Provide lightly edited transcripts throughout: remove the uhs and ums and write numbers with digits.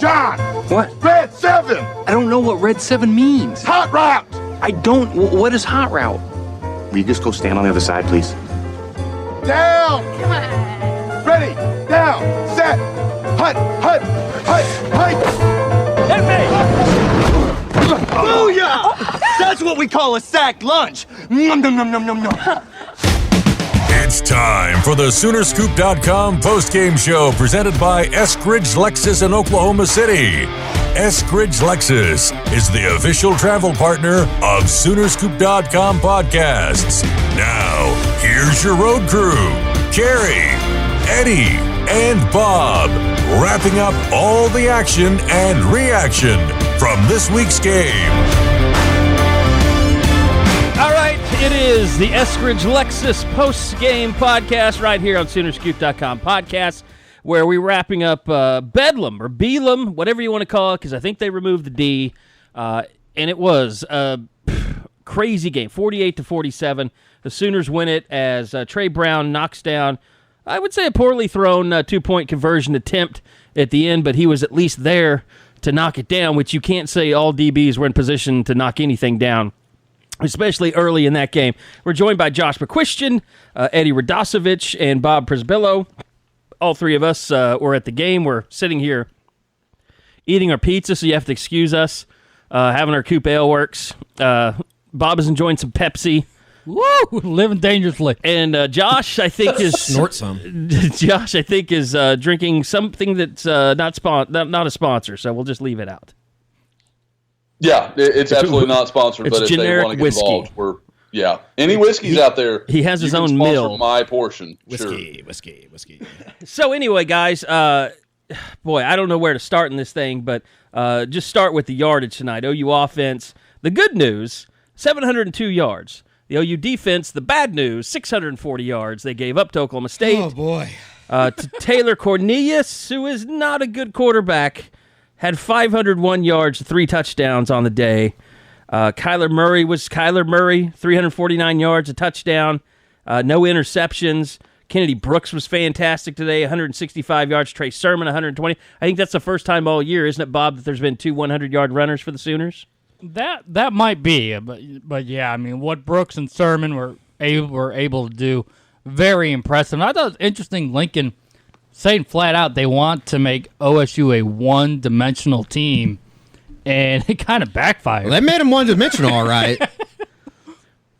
John! What? Red 7! I don't know what Red 7 means. Hot route! I don't. What is hot route? Will you just go stand on the other side, please? Down! Come on. Ready! Down! Set! Hut! Hut! Hut! Hut! Hit me! Booyah! That's what we call a sack lunch. Nom, nom, nom, nom, nom, nom. It's time for the Soonerscoop.com postgame show presented by Eskridge Lexus in Oklahoma City. Eskridge Lexus is the official travel partner of Soonerscoop.com podcasts. Now, here's your road crew, Carey, Eddie, and Bob, wrapping up all the action and reaction from this week's game. All right, it is the Eskridge Lexus Postgame podcast right here on Soonerscoop.com podcast, where we're wrapping up Bedlam or Bedlam, whatever you want to call it, because I think they removed the D, and it was a crazy game, 48-47. The Sooners win it as Trey Brown knocks down, I would say, a poorly thrown two-point conversion attempt at the end, but he was at least there to knock it down, which you can't say all DBs were in position to knock anything down, especially early in that game. We're joined by Josh McCuistion, Eddie Radosevich, and Bob Prisbillo. All three of us were at the game. We're sitting here eating our pizza, so you have to excuse us, having our Coop Ale Works. Bob is enjoying some Pepsi. Woo! Living dangerously. And Josh, I think, is... Snort some. Josh, I think, is drinking something that's not a sponsor, so we'll just leave it out. Yeah, it's absolutely not sponsored, it's but if they want to get involved, any whiskeys out there, he has his own sponsor mill. My portion, Whiskey. So anyway, guys, boy, I don't know where to start in this thing, but just start with the yardage tonight. OU offense, the good news, 702 yards. The OU defense, the bad news, 640 yards they gave up to Oklahoma State. Oh, boy. To Taylor Cornelius, who is not a good quarterback, had 501 yards, 3 touchdowns on the day. Kyler Murray, 349 yards, a touchdown, no interceptions. Kennedy Brooks was fantastic today, 165 yards. Trey Sermon, 120. I think that's the first time all year, isn't it, Bob, that there's been 2 100-yard runners for the Sooners? That might be, but yeah, I mean, what Brooks and Sermon were able to do, very impressive. And I thought it was interesting, Lincoln saying flat out they want to make OSU a one-dimensional team, and it kind of backfired. Well, they made them one-dimensional, all right.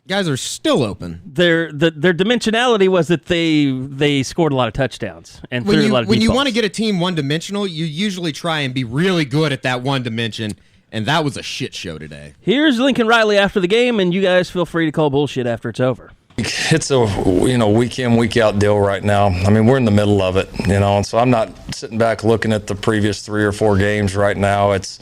Guys are still open. Their dimensionality was that they scored a lot of touchdowns and threw a lot of deep When you balls. want to get a team one-dimensional, you usually try and be really good at that one dimension, and that was a shit show today. Here's Lincoln Riley after the game, and you guys feel free to call bullshit after it's over. It's a week in, week out deal right now. I mean, we're in the middle of it, and so I'm not sitting back looking at the previous 3 or 4 games right now. It's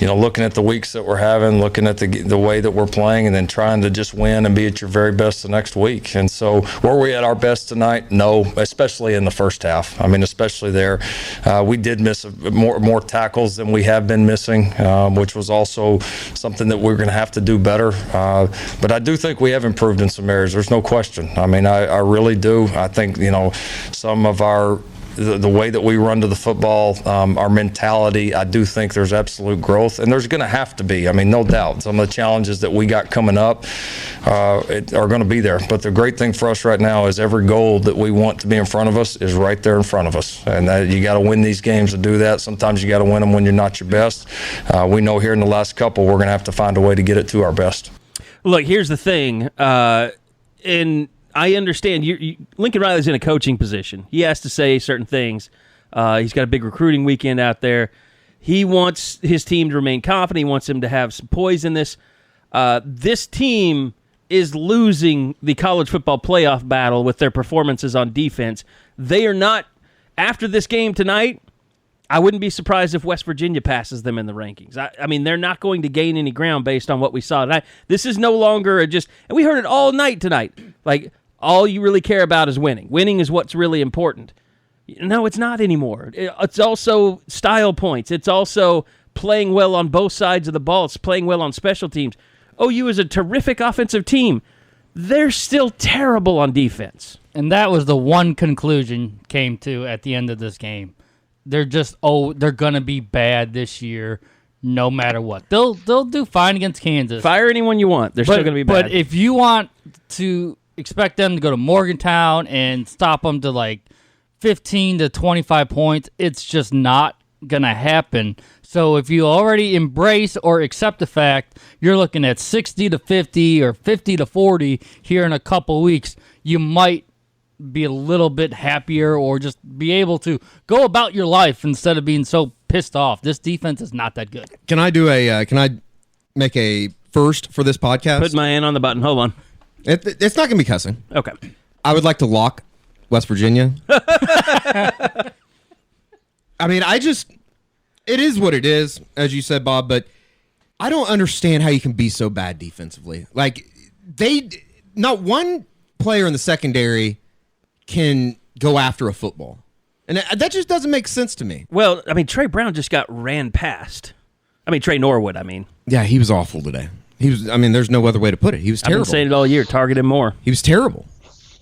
looking at the weeks that we're having, looking at the way that we're playing, and then trying to just win and be at your very best the next week. And so were we at our best tonight? No, especially in the first half. I mean, especially there. We did miss more tackles than we have been missing, which was also something that we're going to have to do better. But I do think we have improved in some areas. There's no question. I mean, I really do. I think, some of the way that we run to the football, our mentality, I do think there's absolute growth, and there's going to have to be. I mean, no doubt. Some of the challenges that we got coming up are going to be there. But the great thing for us right now is every goal that we want to be in front of us is right there in front of us. And you got to win these games to do that. Sometimes you got to win them when you're not your best. We know here in the last couple we're going to have to find a way to get it to our best. Look, here's the thing. And I understand Lincoln Riley's in a coaching position. He has to say certain things. He's got a big recruiting weekend out there. He wants his team to remain confident. He wants them to have some poise in this. This team is losing the college football playoff battle with their performances on defense. They are not, after this game tonight, I wouldn't be surprised if West Virginia passes them in the rankings. I mean, they're not going to gain any ground based on what we saw tonight. This is no longer and we heard it all night tonight. Like, all you really care about is winning. Winning is what's really important. No, it's not anymore. It's also style points. It's also playing well on both sides of the ball. It's playing well on special teams. OU is a terrific offensive team. They're still terrible on defense. And that was the one conclusion came to at the end of this game. they're going to be bad this year no matter what. They'll do fine against Kansas. Fire anyone you want. They're still going to be bad. But if you want to expect them to go to Morgantown and stop them to like 15 to 25 points, it's just not going to happen. So if you already embrace or accept the fact you're looking at 60 to 50 or 50 to 40 here in a couple weeks, you might be a little bit happier or just be able to go about your life instead of being so pissed off. This defense is not that good. Can I make a first for this podcast? Put my hand on the button. Hold on. It's not going to be cussing. Okay. I would like to lock West Virginia. I mean, it is what it is, as you said, Bob, but I don't understand how you can be so bad defensively. Like, not one player in the secondary can go after a football. And that just doesn't make sense to me. Well, I mean, Trey Brown just got ran past. I mean, Trey Norwood, I mean. Yeah, he was awful today. There's no other way to put it. He was terrible. I've been saying it all year. Target him more. He was terrible.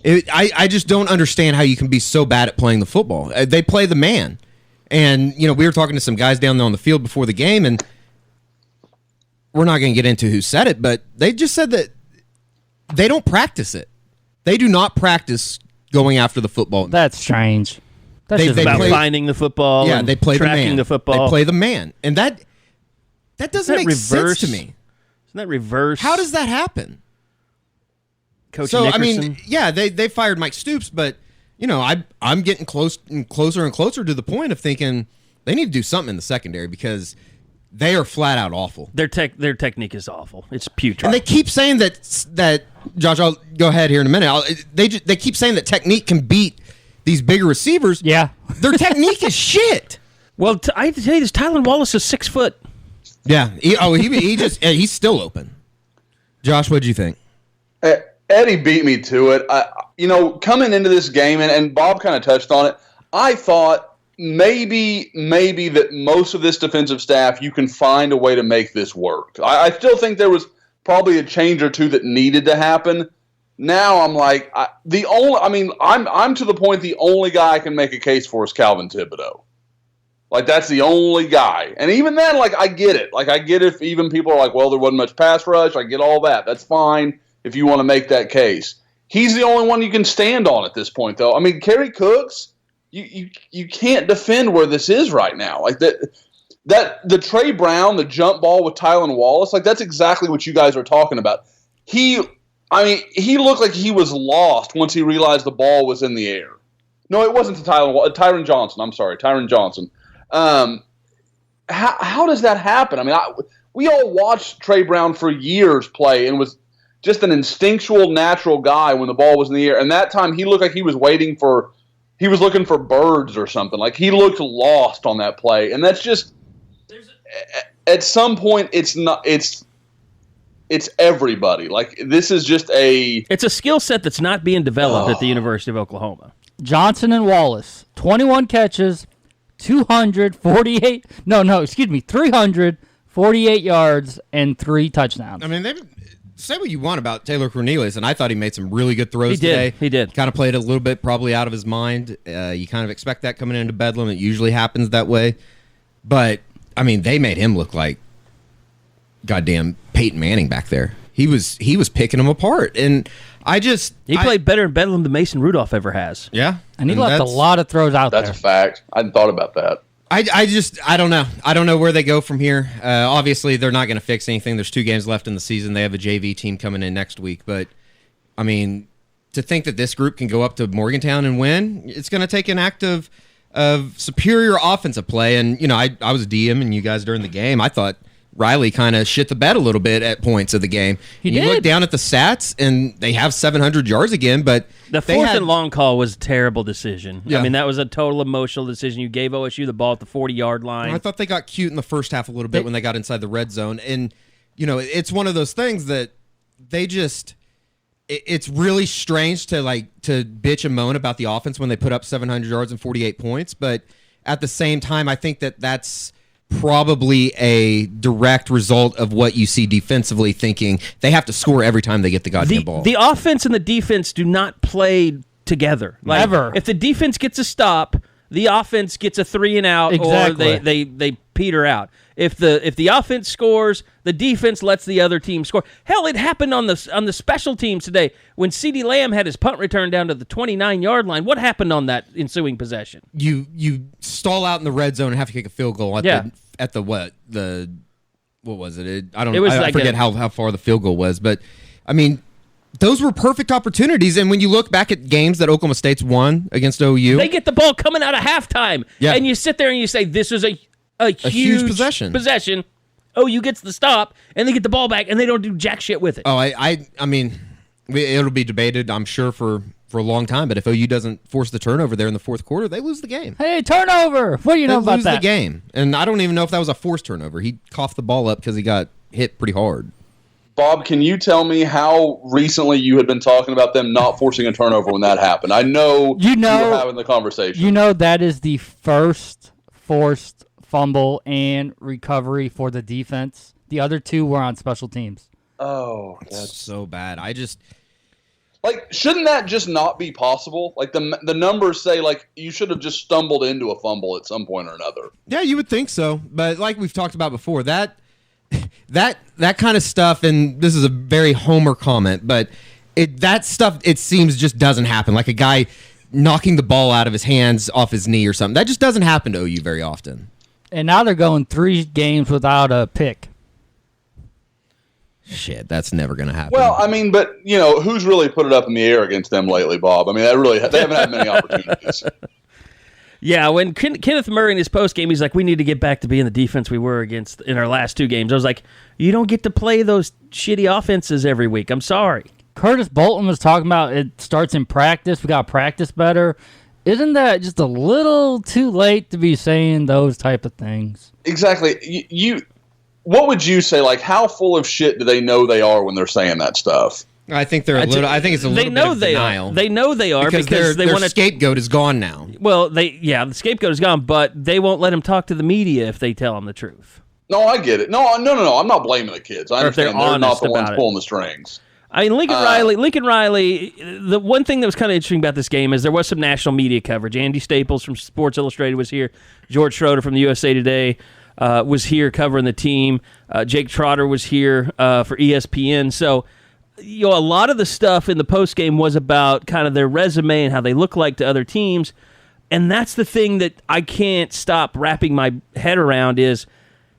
I just don't understand how you can be so bad at playing the football. They play the man. And, we were talking to some guys down there on the field before the game, and we're not going to get into who said it, but they just said that they don't practice it. They do not practice going after the football. That's strange. That's just about finding the football. Yeah, they play tracking the football. They play the man. And that doesn't make sense to me. Isn't that reverse? How does that happen? Coach Nickerson? I mean, yeah, they fired Mike Stoops, but I'm getting closer and closer to the point of thinking they need to do something in the secondary because they are flat out awful. Their technique is awful. It's putrid. And they keep saying that Josh, I'll go ahead here in a minute. They keep saying that technique can beat these bigger receivers. Yeah. Their technique is shit. Well, I have to tell you this, Tylan Wallace is 6 foot. Yeah. He's still open. Josh, what'd you think? Eddie beat me to it. Coming into this game, and Bob kind of touched on it, I thought maybe that most of this defensive staff, you can find a way to make this work. I still think there was probably a change or two that needed to happen. Now I'm like, I'm to the point the only guy I can make a case for is Calvin Thibodeau. Like, that's the only guy. And even then, like, I get it. Like, I get if even people are like, well, there wasn't much pass rush. I get all that. That's fine if you want to make that case. He's the only one you can stand on at this point, though. I mean, Kerry Cooks, you can't defend where this is right now. Like, the Trey Brown, the jump ball with Tylan Wallace, like, that's exactly what you guys are talking about. He looked like he was lost once he realized the ball was in the air. No, it wasn't to Tyron Johnson. I'm sorry, Tyron Johnson. How does that happen? I mean, we all watched Trey Brown for years play and was just an instinctual, natural guy when the ball was in the air. And that time he looked like he was looking for birds or something. Like, he looked lost on that play. And that's just, at some point, it's everybody. Like, this is just it's a skill set that's not being developed at the University of Oklahoma. Johnson and Wallace, 21 catches, 348 yards and 3 touchdowns. I mean, say what you want about Taylor Cornelius, and I thought he made some really good throws today. He did. Kind of played a little bit probably out of his mind. You kind of expect that coming into Bedlam. It usually happens that way. But, I mean, they made him look like goddamn Peyton Manning back there. He was picking them apart. And he played better in Bedlam than Mason Rudolph ever has. Yeah. And he left a lot of throws out there. That's a fact. I hadn't thought about that. I don't know. I don't know where they go from here. Obviously, they're not going to fix anything. There's 2 games left in the season. They have a JV team coming in next week. But, I mean, to think that this group can go up to Morgantown and win, it's going to take an act of superior offensive play. And, I was DMing you guys during the game. I thought Riley kind of shit the bed a little bit at points of the game. You look down at the stats, and they have 700 yards again, but the 4th and long call was a terrible decision. Yeah. I mean, that was a total emotional decision. You gave OSU the ball at the 40-yard line. I thought they got cute in the first half a little bit when they got inside the red zone. And, it's one of those things that they just – it's really strange to bitch and moan about the offense when they put up 700 yards and 48 points. But at the same time, I think that's – probably a direct result of what you see defensively, thinking they have to score every time they get the goddamn ball. The offense and the defense do not play together. Ever. If the defense gets a stop, the offense gets a 3 and out, Exactly. or they peter out. If the offense scores, the defense lets the other team score. Hell, it happened on the special teams today when CeeDee Lamb had his punt return down to the 29-yard line. What happened on that ensuing possession? You stall out in the red zone and have to kick a field goal at the what was it? I forget how far the field goal was, but I mean, those were perfect opportunities. And when you look back at games that Oklahoma State's won against OU, they get the ball coming out of halftime, and you sit there and you say, "This is a huge possession." OU gets the stop, and they get the ball back, and they don't do jack shit with it. Oh, I mean, it'll be debated, I'm sure, for a long time. But if OU doesn't force the turnover there in the fourth quarter, they lose the game. Hey, turnover! What do you know about lose that? the game, and I don't even know if that was a forced turnover. He coughed the ball up because he got hit pretty hard. Bob, can you tell me how recently you had been talking about them not forcing a turnover when that happened? I know you were having the conversation. You know that is the first forced fumble and recovery for the defense. The other 2 were on special teams. Oh, that's so bad. I just shouldn't that just not be possible? Like the numbers say, like you should have just stumbled into a fumble at some point or another. Yeah, you would think so, but like we've talked about before, that kind of stuff, and this is a very Homer comment, but that stuff it seems just doesn't happen. Like a guy knocking the ball out of his hands off his knee or something. That just doesn't happen to OU very often. And now they're going 3 games without a pick. Shit, that's never going to happen. Well, I mean, but, who's really put it up in the air against them lately, Bob? I mean, they haven't had many opportunities. Yeah, when Kenneth Murray in his postgame, he's like, we need to get back to being the defense we were against in our last 2 games. I was like, you don't get to play those shitty offenses every week. I'm sorry. Curtis Bolton was talking about it starts in practice. We got to practice better. Isn't that just a little too late to be saying those type of things? Exactly. What would you say? Like, how full of shit do they know they are when they're saying that stuff? I think they're I think it's a little bit of denial. They know they are because they their want to. Scapegoat is gone now. Well, the scapegoat is gone, but they won't let him talk to the media if they tell him the truth. No, I get it. No. I'm not blaming the kids. I understand they're not the ones pulling the strings. I mean, Lincoln Riley, the one thing that was kind of interesting about this game is there was some national media coverage. Andy Staples from Sports Illustrated was here. George Schroeder from the USA Today was here covering the team. Jake Trotter was here for ESPN. So, a lot of the stuff in the postgame was about kind of their resume and how they look like to other teams. And that's the thing that I can't stop wrapping my head around is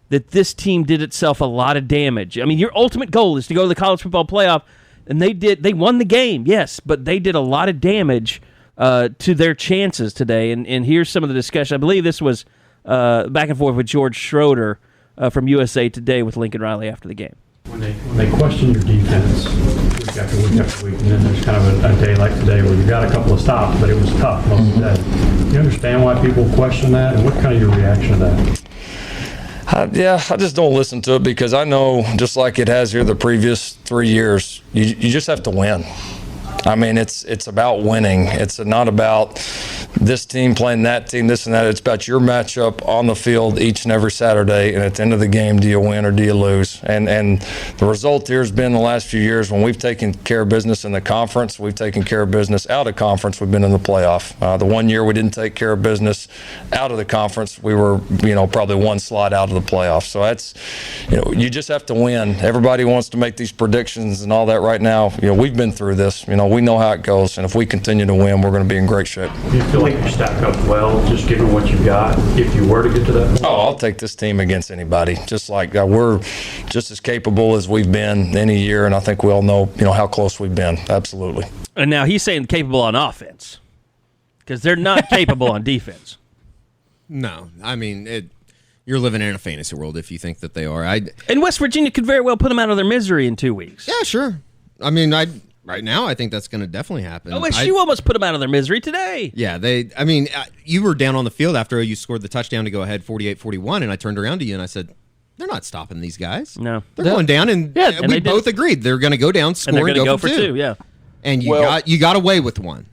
that this team did itself a lot of damage. I mean, your ultimate goal is to go to the college football playoff. And they won the game, yes, but they did a lot of damage to their chances today. And here's some of the discussion. I believe this was back and forth with George Schroeder from USA Today with Lincoln Riley after the game. When they question your defense week after week after week, and then there's kind of a day like today where you got a couple of stops, but it was tough most of the day. Do you understand why people question that, and what kind of your reaction to that? I just don't listen to it because I know, just like it has here the previous 3 years, you just have to win. I mean, it's about winning. It's not about this team playing that team, this and that. It's about your matchup on the field each and every Saturday, and at the end of the game, do you win or do you lose? And the result here has been the last few years when we've taken care of business in the conference, we've taken care of business out of conference, we've been in the playoff. The 1 year we didn't take care of business out of the conference, we were, probably 1 slot out of the playoff. So that's, you just have to win. Everybody wants to make these predictions and all that right now. We've been through this. We know how it goes, and if we continue to win, we're going to be in great shape. Do you feel like you stack up well, just given what you've got, if you were to get to that point? Oh, I'll take this team against anybody. Just like we're just as capable as we've been any year, and I think we all know, how close we've been. Absolutely. And now he's saying capable on offense because they're not capable on defense. No, I mean you're living in a fantasy world if you think that they are. And West Virginia could very well put them out of their misery in 2 weeks. Yeah, sure. I mean, right now, I think that's going to definitely happen. OSU almost put them out of their misery today. Yeah, you were down on the field after you scored the touchdown to go ahead 48-41, and I turned around to you and I said, they're not stopping these guys. No. They're going down, and we both agreed they're going to go down, score, and go for two. Yeah. And you got away with one.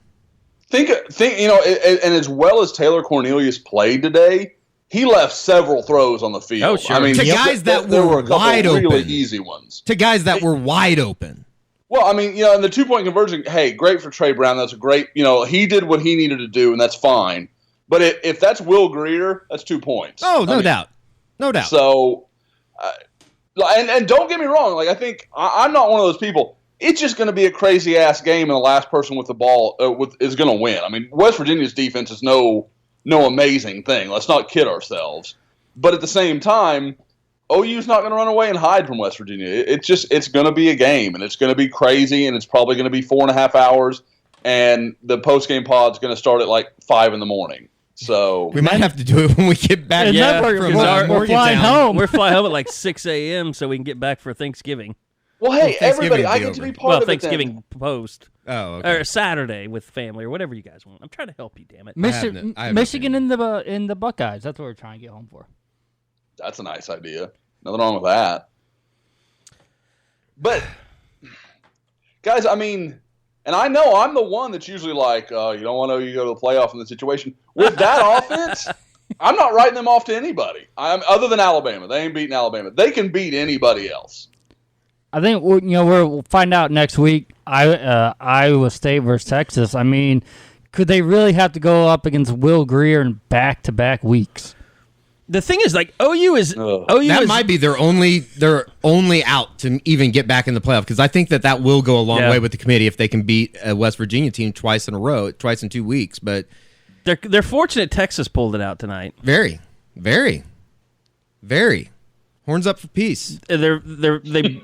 Think, and as well as Taylor Cornelius played today, he left several throws on the field. Oh, sure. I mean, to guys that there were a couple wide really open. easy ones. To guys that were wide open. Well, I mean, and the 2-point conversion, hey, great for Trey Brown. That's a great, he did what he needed to do, and that's fine. But if that's Will Grier, that's 2 points. Oh, no doubt. No doubt. So, and don't get me wrong. Like, I think I'm not one of those people. It's just going to be a crazy-ass game, and the last person with the ball is going to win. I mean, West Virginia's defense is no amazing thing. Let's not kid ourselves. But at the same time, OU's not going to run away and hide from West Virginia. It's going to be a game, and it's going to be crazy, and it's probably going to be 4.5 hours, and the postgame pod's going to start at like 5 in the morning. So we might have to do it when we get back. We're flying home. We're flying home at like 6 a.m. so we can get back for Thanksgiving. Well, hey, everybody, I get to be part of it. Thanksgiving post. Oh, okay. Or Saturday with family or whatever you guys want. I'm trying to help you, damn it. Michigan in the Buckeyes. That's what we're trying to get home for. That's a nice idea. Nothing wrong with that. But, guys, I mean, and I know I'm the one that's usually like, you don't want to go to the playoff in this situation. With that offense, I'm not writing them off to anybody. Other than Alabama. They ain't beating Alabama. They can beat anybody else. I think we'll find out next week. Iowa State versus Texas. I mean, could they really have to go up against Will Grier in back-to-back weeks? The thing is, like, OU might be their only out to even get back in the playoff, because I think that will go a long way with the committee if they can beat a West Virginia team twice in a row, twice in 2 weeks. But they're fortunate Texas pulled it out tonight. Very, very, very. Horns up for peace. They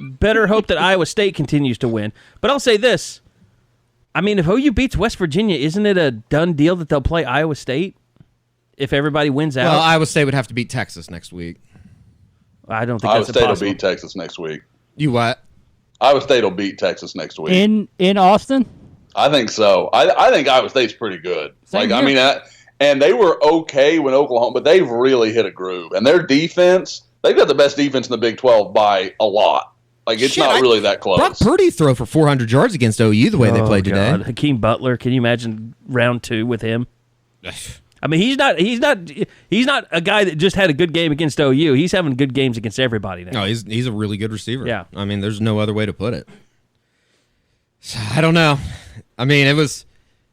better hope that Iowa State continues to win. But I'll say this. I mean, if OU beats West Virginia, isn't it a done deal that they'll play Iowa State if everybody wins out? Well, Iowa State would have to beat Texas next week. I don't think Iowa that's State possible. will beat Texas next week. You what? Iowa State will beat Texas next week. In Austin? I think so. I think Iowa State's pretty good. Same I here. mean, and they were okay when Oklahoma, but they've really hit a groove. And their defense, they've got the best defense in the Big 12 by a lot. Like, it's not really that close. Brock Purdy throw for 400 yards against OU the way they played today. God. Hakeem Butler, can you imagine round 2 with him? I mean, he's not a guy that just had a good game against OU. He's having good games against everybody now. No, he's a really good receiver. Yeah. I mean, there's no other way to put it. So, I don't know. I mean, it was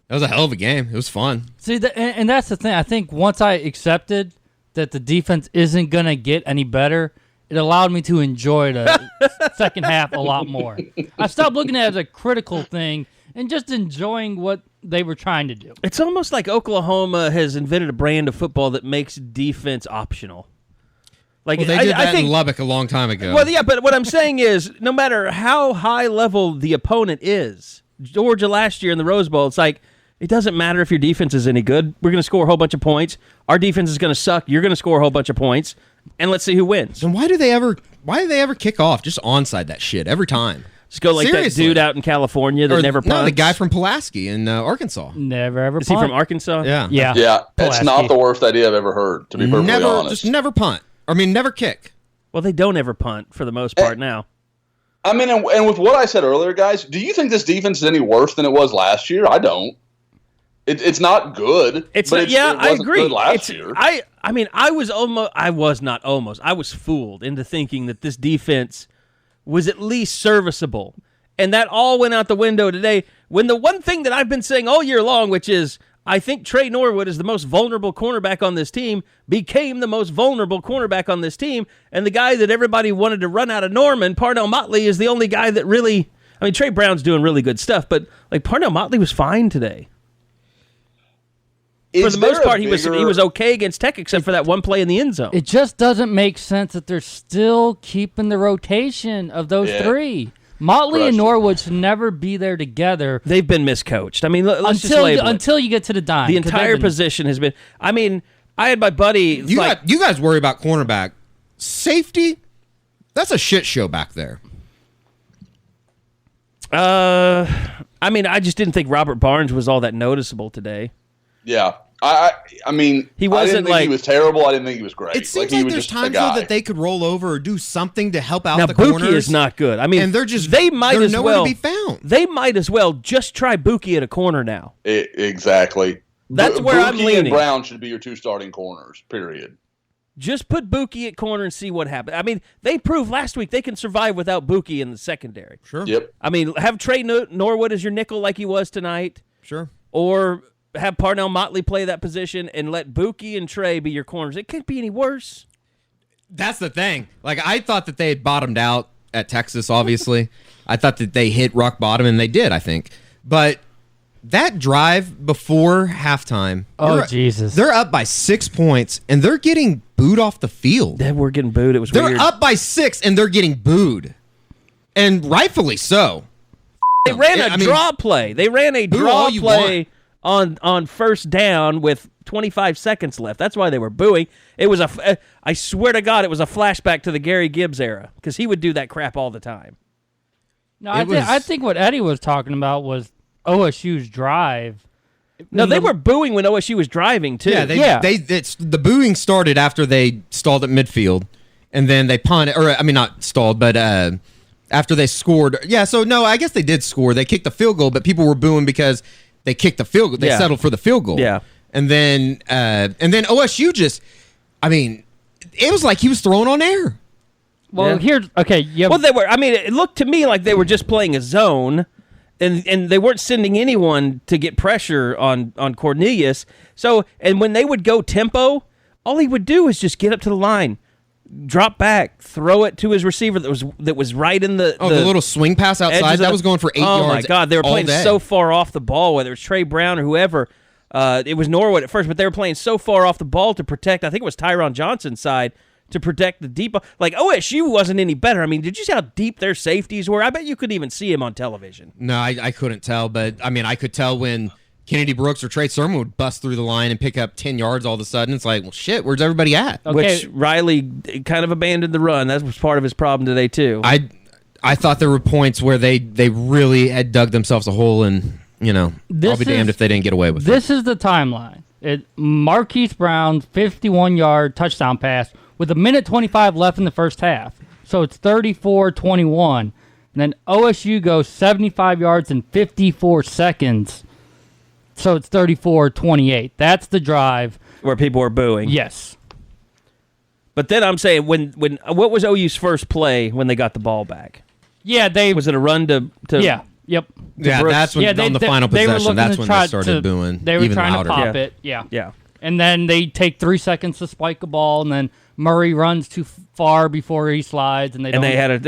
a hell of a game. It was fun. See, and that's the thing. I think once I accepted that the defense isn't going to get any better, it allowed me to enjoy the second half a lot more. I stopped looking at it as a critical thing and just enjoying what they were trying to do. It's almost like Oklahoma has invented a brand of football that makes defense optional. Like, they did that in Lubbock a long time ago. Well, yeah, but what I'm saying is, no matter how high level the opponent is, Georgia last year in the Rose Bowl, it's like, it doesn't matter if your defense is any good. We're going to score a whole bunch of points. Our defense is going to suck. You're going to score a whole bunch of points, and let's see who wins. And why do they ever kick off just onside that shit every time? Just go like Seriously. that dude out in California that never punts. No, the guy from Pulaski in Arkansas. Never ever Is punt. he from Arkansas? Yeah. Yeah, it's not the worst idea I've ever heard, to be perfectly honest. Just never punt. I mean, never kick. Well, they don't ever punt for the most part now. I mean, and with what I said earlier, guys, do you think this defense is any worse than it was last year? I don't. It's not good. It wasn't I agree. Good last year. I mean, I was fooled into thinking that this defense was at least serviceable. And that all went out the window today when the one thing that I've been saying all year long, which is I think Trey Norwood is the most vulnerable cornerback on this team, became the most vulnerable cornerback on this team. And the guy that everybody wanted to run out of Norman, Parnell Motley, is the only guy that really, I mean, Trey Brown's doing really good stuff, but like Parnell Motley was fine today. For the most part, he was okay against Tech, except for that one play in the end zone. It just doesn't make sense that they're still keeping the rotation of those three. Motley and Norwood should never be there together. They've been miscoached. I mean, let's just label it. Until you get to the dime. The entire position has been. I mean, I had my buddy. You guys worry about cornerback. Safety, that's a shit show back there. I mean, I just didn't think Robert Barnes was all that noticeable today. Yeah. I mean, he wasn't I didn't think he was terrible. I didn't think he was great. It seems like there's times though that they could roll over or do something to help out now, the corners. Buki is not good. I mean, and they're nowhere to be found. They might as well just try Buki at a corner now. Exactly. That's where I'm leaning. Buki and Brown should be your two starting corners, period. Just put Buki at corner and see what happens. I mean, they proved last week they can survive without Buki in the secondary. Sure. Yep. I mean, have Trey Norwood as your nickel like he was tonight. Sure. Or have Parnell Motley play that position and let Buki and Trey be your corners. It can't be any worse. That's the thing. Like, I thought that they had bottomed out at Texas, obviously. I thought that they hit rock bottom, and they did, I think. But that drive before halftime, Jesus. They're up by 6 points, and they're getting booed off the field. They were getting booed. It was They're weird. up by 6, and they're getting booed. And rightfully so. They ran a draw play. They ran a draw play on first down with 25 seconds left. That's why they were booing. It was I swear to God, it was a flashback to the Gary Gibbs era because he would do that crap all the time. No, I think what Eddie was talking about was OSU's drive. No, they were booing when OSU was driving too. Yeah, the booing started after they stalled at midfield, and then they punted. Or I mean, not stalled, but after they scored. Yeah, so no, I guess they did score. They kicked the field goal, but people were booing because they kicked the field goal. They settled for the field goal. Yeah, and then OSU just, I mean, it was like he was throwing on air. Well, here's okay. Yeah. Well, they were. I mean, it looked to me like they were just playing a zone. And they weren't sending anyone to get pressure on Cornelius. So, and when they would go tempo, all he would do is just get up to the line, drop back, throw it to his receiver that was right in the little swing pass outside that was going for 8 yards. Oh my God, they were playing so far off the ball, whether it's Trey Brown or whoever. It was Norwood at first, but they were playing so far off the ball to protect. I think it was Tyron Johnson's side. To protect the deep, like OSU wasn't any better. I mean, did you see how deep their safeties were? I bet you couldn't even see him on television. No, I couldn't tell, but I mean, I could tell when Kennedy Brooks or Trey Sermon would bust through the line and pick up 10 yards all of a sudden. It's like, well, shit, where's everybody at? Okay. Which Riley kind of abandoned the run. That was part of his problem today too. I thought there were points where they really had dug themselves a hole, and I'll be damned if they didn't get away with it. This is the timeline. Marquise Brown's 51-yard touchdown pass with 1:25 left in the first half. So it's 34-21. And then OSU goes 75 yards in 54 seconds. So it's 34-28. That's the drive. Where people were booing. Yes. But then I'm saying, when what was OU's first play when they got the ball back? Yeah, was it a run to yeah, yep. Yeah, that's when on the final possession, that's when they started booing. They were even trying louder. to pop it. Yeah. Yeah. And then they take 3 seconds to spike a ball, and then Murray runs too far before he slides, and they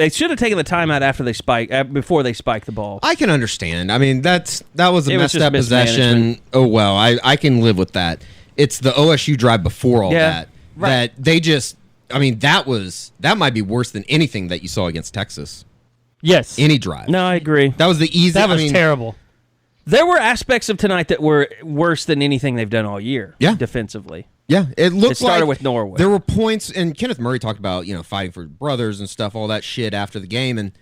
should have taken the timeout after they before they spiked the ball. I can understand. I mean, that was a messed up possession. Oh well, I can live with that. It's the OSU drive before all that that they just. I mean, that might be worse than anything that you saw against Texas. Yes, any drive. No, I agree. That was the easiest. That was terrible. There were aspects of tonight that were worse than anything they've done all year. Yeah, defensively. Yeah, it started with Norwood. There were points, and Kenneth Murray talked about fighting for brothers and stuff, all that shit after the game. And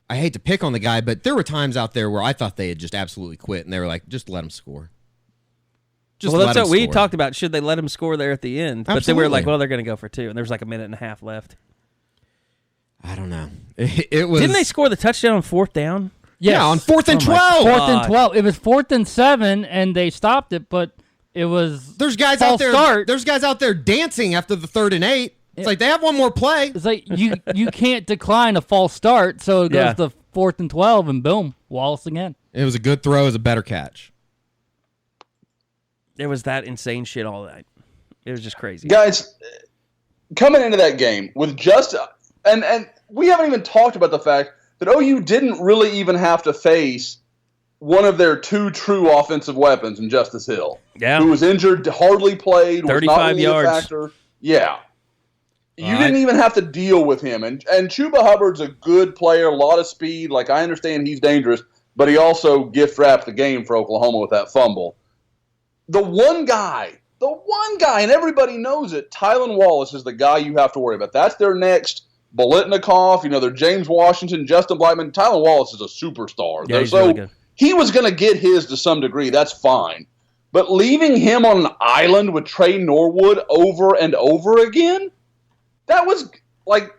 I hate to pick on the guy, but there were times out there where I thought they had just absolutely quit, and they were like, just let him score. That's what we talked about. Should they let him score there at the end? Absolutely. But they were like, well, they're going to go for 2, and there was like 1.5 minutes left. I don't know. It was. Didn't they score the touchdown on 4th down? Yes. Yeah, on 4th and 12. 4th and 12. It was 4th and 7, and they stopped it, but it was there's guys out there. Start. There's guys out there dancing after the 3rd and 8. It's like they have one more play. It's like you can't decline a false start, so it goes to 4th and 12, and boom, Wallace again. It was a good throw. It was a better catch. There was that insane shit all night. It was just crazy. Guys, coming into that game with just and we haven't even talked about the fact that OU didn't really even have to face one of their 2 true offensive weapons in Justice Hill. Yeah. Who was injured, hardly played, 35 was not really yards. a factor. Yeah. You didn't even have to deal with him. And Chuba Hubbard's a good player, a lot of speed. Like, I understand he's dangerous, but he also gift-wrapped the game for Oklahoma with that fumble. The one guy, and everybody knows it, Tylan Wallace is the guy you have to worry about. That's their next Bolitnikoff, they're James Washington, Justin Blackman. Tylan Wallace is a superstar. Yeah, he's really good. He was going to get his to some degree. That's fine. But leaving him on an island with Trey Norwood over and over again, that was like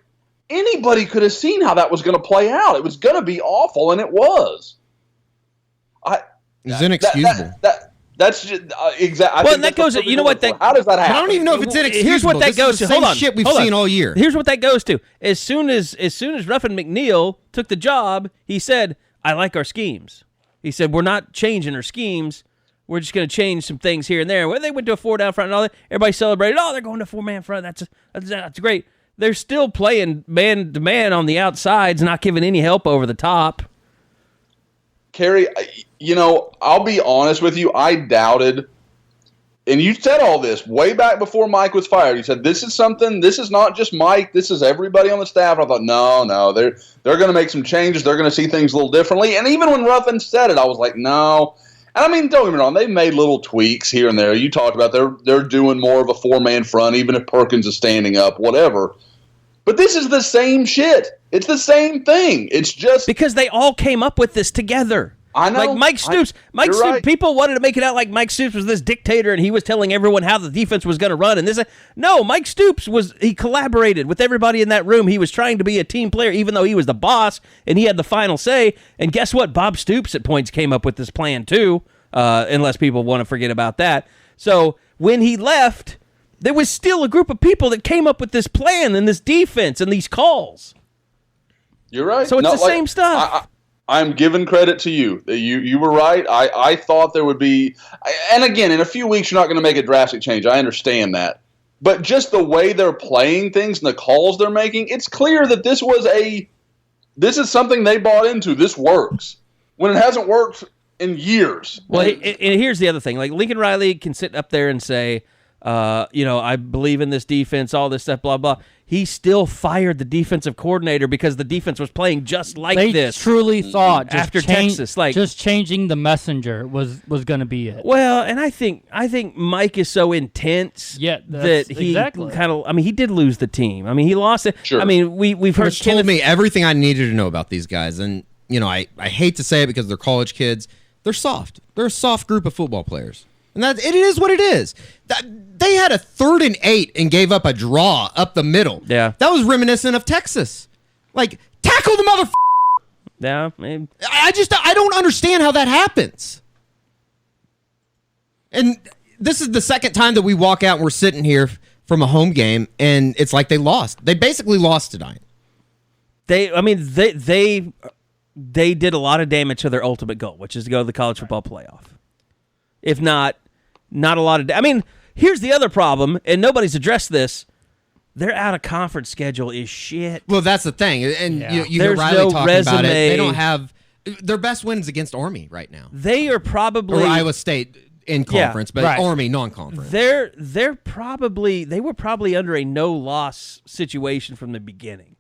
anybody could have seen how that was going to play out. It was going to be awful, and it was. It's inexcusable. That's just, exactly. Well, and that goes. You know what? How does that happen? I don't even know if it's inexcusable. Here's what that goes to. Hold on. Shit we've seen all year. Here's what that goes to. As soon as Ruffin McNeil took the job, he said, "I like our schemes." He said, "We're not changing our schemes. we're just going to change some things here and there. When they went to a 4-down front and all that, everybody celebrated. Oh, they're going to 4-man front. That's great. They're still playing man-to-man on the outsides, not giving any help over the top. Carey, I'll be honest with you. I doubted, and you said all this way back before Mike was fired. You said, this is not just Mike, this is everybody on the staff. I thought, no, they're going to make some changes. They're going to see things a little differently. And even when Ruffin said it, I was like, no. And I mean, don't get me wrong, they've made little tweaks here and there. You talked about they're doing more of a 4-man front, even if Perkins is standing up, whatever. But this is the same shit. It's the same thing. It's just because they all came up with this together. I know. Like Mike Stoops. Mike Stoops. Right. People wanted to make it out like Mike Stoops was this dictator and he was telling everyone how the defense was going to run. And this, no, Mike Stoops he collaborated with everybody in that room. He was trying to be a team player, even though he was the boss and he had the final say. And guess what? Bob Stoops at points came up with this plan too, unless people want to forget about that. So when he left, there was still a group of people that came up with this plan and this defense and these calls. You're right. So it's the same stuff. I'm giving credit to you. You were right. I thought there would be, and again, in a few weeks, you're not going to make a drastic change. I understand that. But just the way they're playing things and the calls they're making, it's clear that this is something they bought into. This works. When it hasn't worked in years. Well, and here's the other thing. Like Lincoln Riley can sit up there and say, I believe in this defense, all this stuff, blah, blah. He still fired the defensive coordinator because the defense was playing just like this. They truly thought after Texas, just changing the messenger was going to be it. Well, and I think Mike is so intense that he kind of. I mean, he did lose the team. I mean, he lost it. Sure. I mean, we've heard. Told me everything I needed to know about these guys, and I hate to say it because they're college kids. They're soft. They're a soft group of football players. And it is what it is. They had a 3rd and 8 and gave up a draw up the middle. Yeah. That was reminiscent of Texas. Like, tackle the mother. Yeah, maybe. I don't understand how that happens. And this is the second time that we walk out and we're sitting here from a home game, and it's like they lost. They basically lost tonight. They did a lot of damage to their ultimate goal, which is to go to the college football playoff. If not a lot of. I mean, here's the other problem, and nobody's addressed this. Their out-of-conference schedule is shit. Well, that's the thing, and you hear Riley talking about it. They don't have their best wins against Army right now. They are probably or Iowa State in conference, but Army non-conference. They were probably under a no-loss situation from the beginning.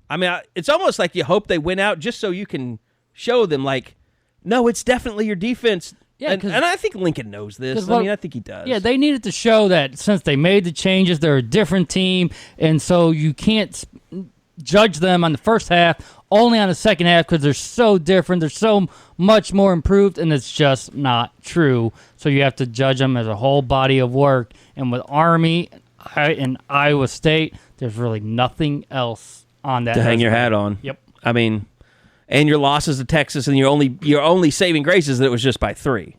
I mean, it's almost like you hope they win out just so you can show them, like, no, it's definitely your defense. Yeah, and I think Lincoln knows this. I think he does. Yeah, they needed to show that since they made the changes, they're a different team, and so you can't judge them on the first half, only on the second half because they're so different. They're so much more improved, and it's just not true. So you have to judge them as a whole body of work. And with Army and Iowa State, there's really nothing else on that to hang your hat on. Yep. I mean, and your losses to Texas, and your only saving grace is that it was just by 3.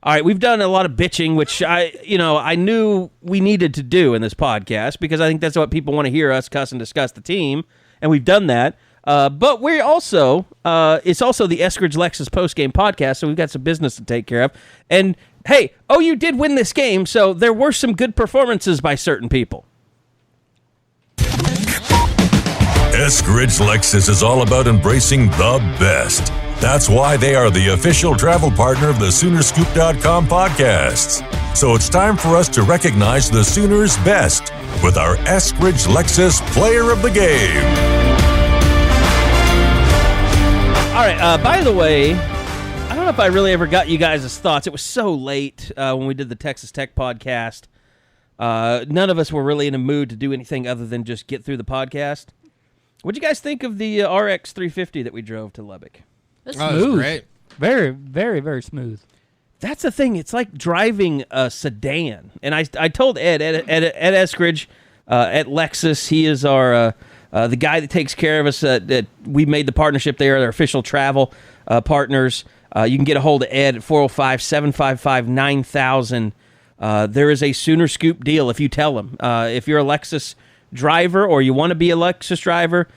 All right, we've done a lot of bitching, which I knew we needed to do in this podcast because I think that's what people want to hear us cuss and discuss the team, and we've done that. But we're also it's also the Eskridge Lexus Postgame podcast, so we've got some business to take care of. And hey, OU did win this game, so there were some good performances by certain people. Eskridge Lexus is all about embracing the best. That's why they are the official travel partner of the Soonerscoop.com podcasts. So it's time for us to recognize the Sooners' best with our Eskridge Lexus Player of the Game. All right, by the way, I don't know if I really ever got you guys' thoughts. It was so late when we did the Texas Tech podcast. None of us were really in a mood to do anything other than just get through the podcast. What'd you guys think of the RX 350 that we drove to Lubbock? That's smooth. Great. Very, very, very smooth. That's the thing. It's like driving a sedan. And I told Ed Eskridge at Lexus, he is our the guy that takes care of us. That we made the partnership there. They're official travel partners. You can get a hold of Ed at 405-755-9000. There is a Sooner Scoop deal if you tell him. If you're a Lexus driver or you want to be a Lexus driver,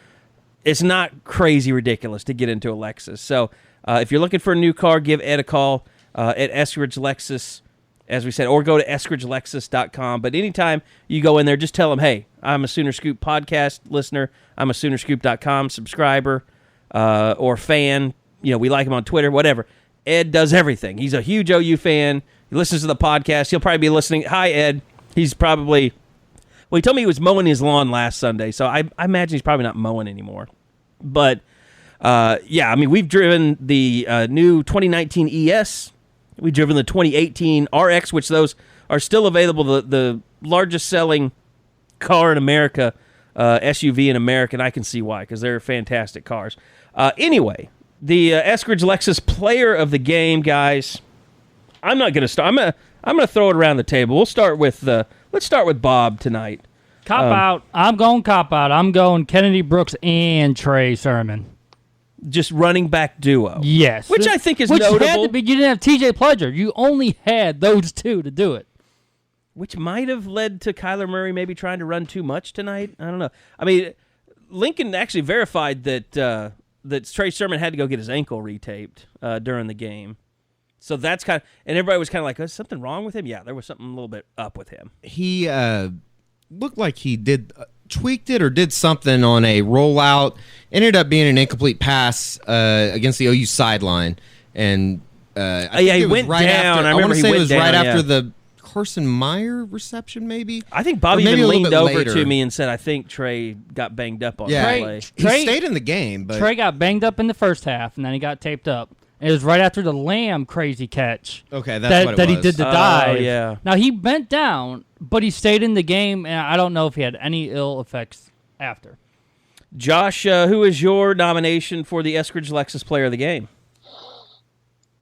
it's not crazy ridiculous to get into a Lexus. So if you're looking for a new car, give Ed a call. at Eskridge Lexus, as we said, or go to eskridgelexus.com. But anytime you go in there, just tell them, hey, I'm a Sooner Scoop podcast listener. I'm a Soonerscoop.com subscriber or fan. We like him on Twitter, whatever. Ed does everything. He's a huge OU fan. He listens to the podcast. He'll probably be listening. Hi, Ed. He's probably... Well, he told me he was mowing his lawn last Sunday, so I imagine he's probably not mowing anymore. But, we've driven the new 2019 ES. We've driven the 2018 RX, which those are still available. The largest selling car in America, SUV in America, and I can see why, because they're fantastic cars. Anyway, the Eskridge Lexus Player of the game, guys. I'm not going to start. I'm going to throw it around the table. We'll start with let's start with Bob tonight. Cop out. I'm going cop out. I'm going Kennedy Brooks and Trey Sermon. Just running back duo. Yes. Which I think is notable. Had to be, you didn't have TJ Pledger. You only had those two to do it. Which might have led to Kyler Murray maybe trying to run too much tonight. I don't know. I mean, Lincoln actually verified that Trey Sermon had to go get his ankle retaped during the game. So that's kind of, and everybody was kind of like, is something wrong with him? Yeah, there was something a little bit up with him. He looked like he did tweaked it or did something on a rollout. Ended up being an incomplete pass against the OU sideline, and I think he it was went right down. After, I remember want to say he it was went right down, after the Carson Meyer reception, maybe. I think Bobby maybe even a little leaned bit over later. to me and said, "I think Trey got banged up on that play." He stayed in the game, but Trey got banged up in the first half, and then he got taped up. It was right after the Lamb crazy catch. Okay, that's what it was. He did the dive. Oh, yeah. Now, he bent down, but he stayed in the game, and I don't know if he had any ill effects after. Josh, who is your nomination for the Eskridge Lexus Player of the Game?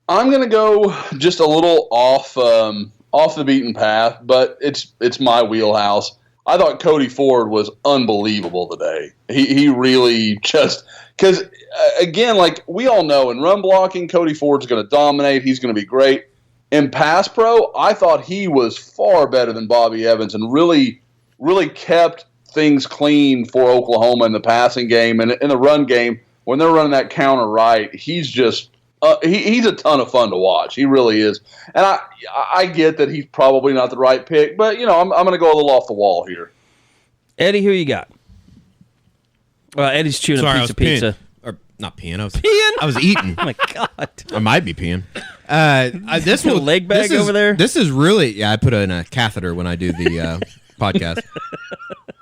I'm going to go just a little off the beaten path, but it's my wheelhouse. I thought Cody Ford was unbelievable today. He really just – because, again, like we all know, in run blocking, Cody Ford's going to dominate. He's going to be great. In pass pro, I thought he was far better than Bobby Evans and really, really kept things clean for Oklahoma in the passing game. And in the run game, when they're running that counter right, he's just he's a ton of fun to watch. He really is. And I get that he's probably not the right pick, but, I'm going to go a little off the wall here. Eddie, who you got? Well, Eddie's chewing a piece of pizza. Or not peeing. Peeing? I was eating. Oh, my God. I might be peeing. This a leg bag over there? This is really... Yeah, I put in a catheter when I do the podcast.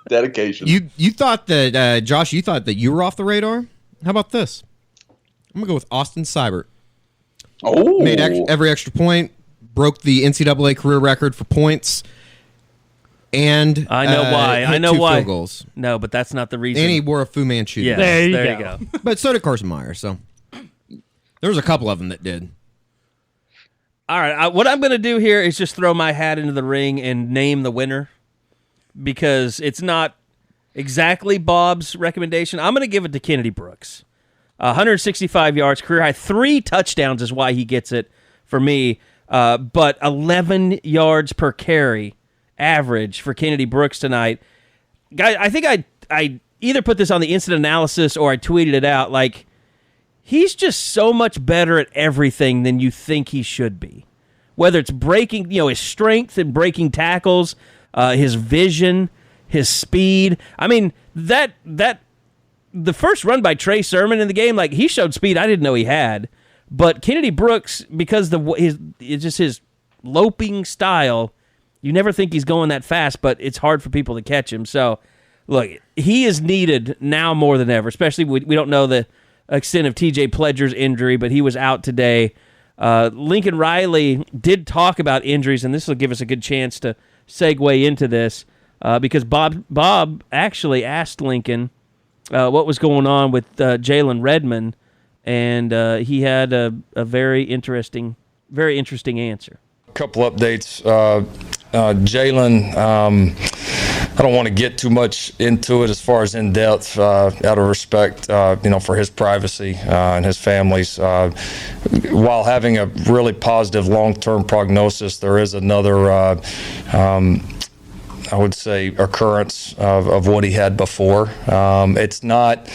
Dedication. You thought that, Josh, you thought that you were off the radar? How about this? I'm going to go with Austin Seibert. Oh. Made every extra point, broke the NCAA career record for points, and I know why. hit I know 2 why. field goals. No, but that's not the reason. And he wore a Fu Manchu. Yes, There you go. But so did Carson Meyer, so there was a couple of them that did. All right, what I'm going to do here is just throw my hat into the ring and name the winner because it's not exactly Bob's recommendation. I'm going to give it to Kennedy Brooks. 165 yards, career high. 3 touchdowns is why he gets it for me, but 11 yards per carry average for Kennedy Brooks tonight. Guys, I think I either put this on the instant analysis or I tweeted it out. Like, he's just so much better at everything than you think he should be. Whether it's breaking, his strength and breaking tackles, his vision, his speed. I mean, that the first run by Trey Sermon in the game, like, he showed speed I didn't know he had. But Kennedy Brooks, because his loping style, you never think he's going that fast, but it's hard for people to catch him. So, look, he is needed now more than ever, especially we don't know the extent of TJ Pledger's injury, but he was out today. Lincoln Riley did talk about injuries, and this will give us a good chance to segue into this because Bob actually asked Lincoln what was going on with Jalen Redmond, and he had a very interesting answer. A couple updates. Jalen, I don't want to get too much into it as far as in depth, out of respect, for his privacy and his family's. While having a really positive long-term prognosis, there is another, I would say, occurrence of what he had before. It's not.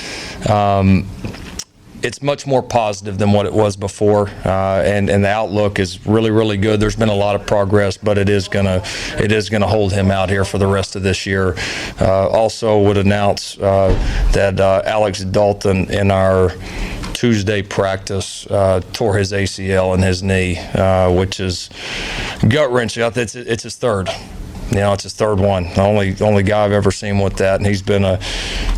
it's much more positive than what it was before, and the outlook is really, really good. There's been a lot of progress, but it is gonna hold him out here for the rest of this year. Also would announce that Alex Dalton in our Tuesday practice tore his ACL in his knee, which is gut-wrenching. It's his third. It's his third one. The only guy I've ever seen with that, and he's been a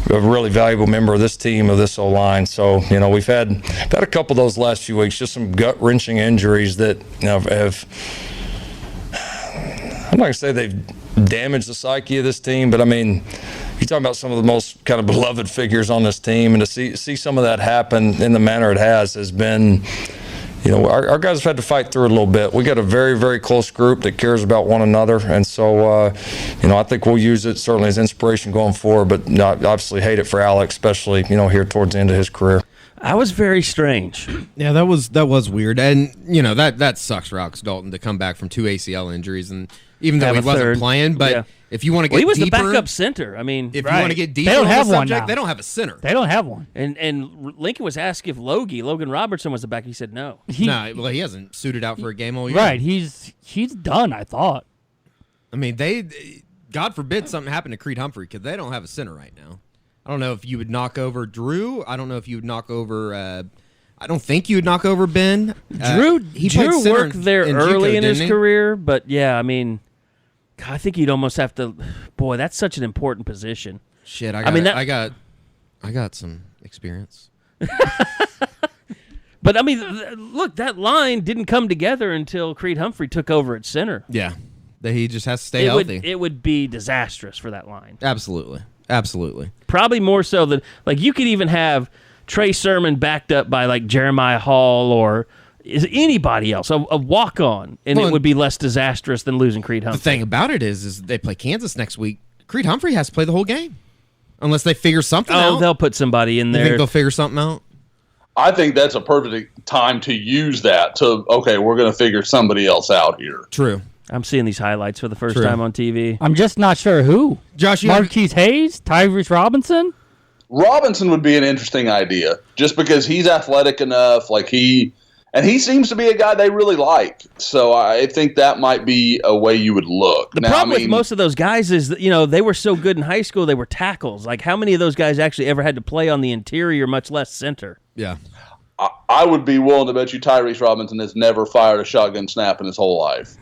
really valuable member of this team, of this O-line. So, we've had a couple of those last few weeks, just some gut-wrenching injuries that have I'm not going to say they've damaged the psyche of this team, but, you're talking about some of the most kind of beloved figures on this team, and to see some of that happen in the manner it has been, our guys have had to fight through it a little bit. We got a very, very close group that cares about one another, and so, I think we'll use it certainly as inspiration going forward, but obviously hate it for Alex, especially, here towards the end of his career. That was very strange. Yeah, that was weird, and that sucks for Alex Dalton to come back from 2 ACL injuries, and even though he wasn't playing, but if you want to get he was deeper, the backup center. If you want to get deeper, they don't have on the one subject, now. they don't have a center. They don't have one. And Lincoln was asked if Logan Robertson was the back. He said no. He hasn't suited out for a game all year. Right, he's done. I thought. God forbid something happened to Creed Humphrey, because they don't have a center right now. I don't know if you would knock over Drew. I don't know if you would knock over. I don't think you would knock over Ben. Drew worked there early in his career, but yeah, I think you'd almost have to. Boy, that's such an important position. Shit, I got some experience. But look, that line didn't come together until Creed Humphrey took over at center. Yeah, he just has to stay healthy. It would be disastrous for that line. Absolutely. Probably more so than you could even have Trey Sermon backed up by Jeremiah Hall or anybody else, a walk-on, and it would be less disastrous than losing Creed Humphrey. The thing about it is they play Kansas next week. Creed Humphrey has to play the whole game unless they figure something out. Oh, they'll put somebody in there. You think they'll figure something out? I think that's a perfect time to use that we're going to figure somebody else out here. True. I'm seeing these highlights for the first time on TV. I'm just not sure who. Josh, Marquise Hayes, Tyrese Robinson? Robinson would be an interesting idea just because he's athletic enough. He seems to be a guy they really like. So I think that might be a way you would look. The problem with most of those guys is that, they were so good in high school, they were tackles. How many of those guys actually ever had to play on the interior, much less center? Yeah. I would be willing to bet you Tyrese Robinson has never fired a shotgun snap in his whole life.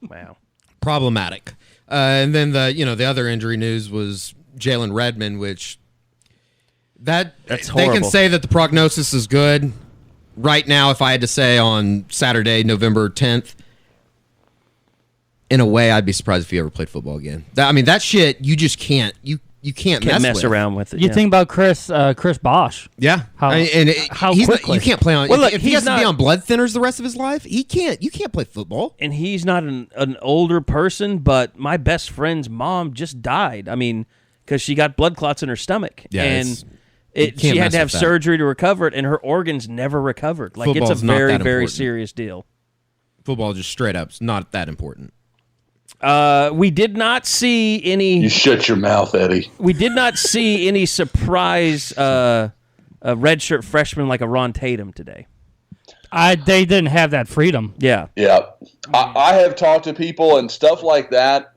Wow. Problematic. And then the other injury news was Jalen Redmond, which that's horrible. They can say that the prognosis is good. Right now, if I had to say on Saturday, November 10th, in a way, I'd be surprised if he ever played football again. That shit, you just can't. You can't mess around with it. You think about Chris Bosch? Yeah, how quickly you can't play on. Well, look, if he has to be on blood thinners the rest of his life, he can't. You can't play football. And he's not an older person, but my best friend's mom just died. Because she got blood clots in her stomach, and she had to have surgery to recover it, and her organs never recovered. It's a very, very serious deal. Football just straight up is not that important. We did not see any. You shut your mouth, Eddie. We did not see any surprise redshirt freshman like a Ron Tatum today. They didn't have that freedom. Yeah. I have talked to people, and stuff like that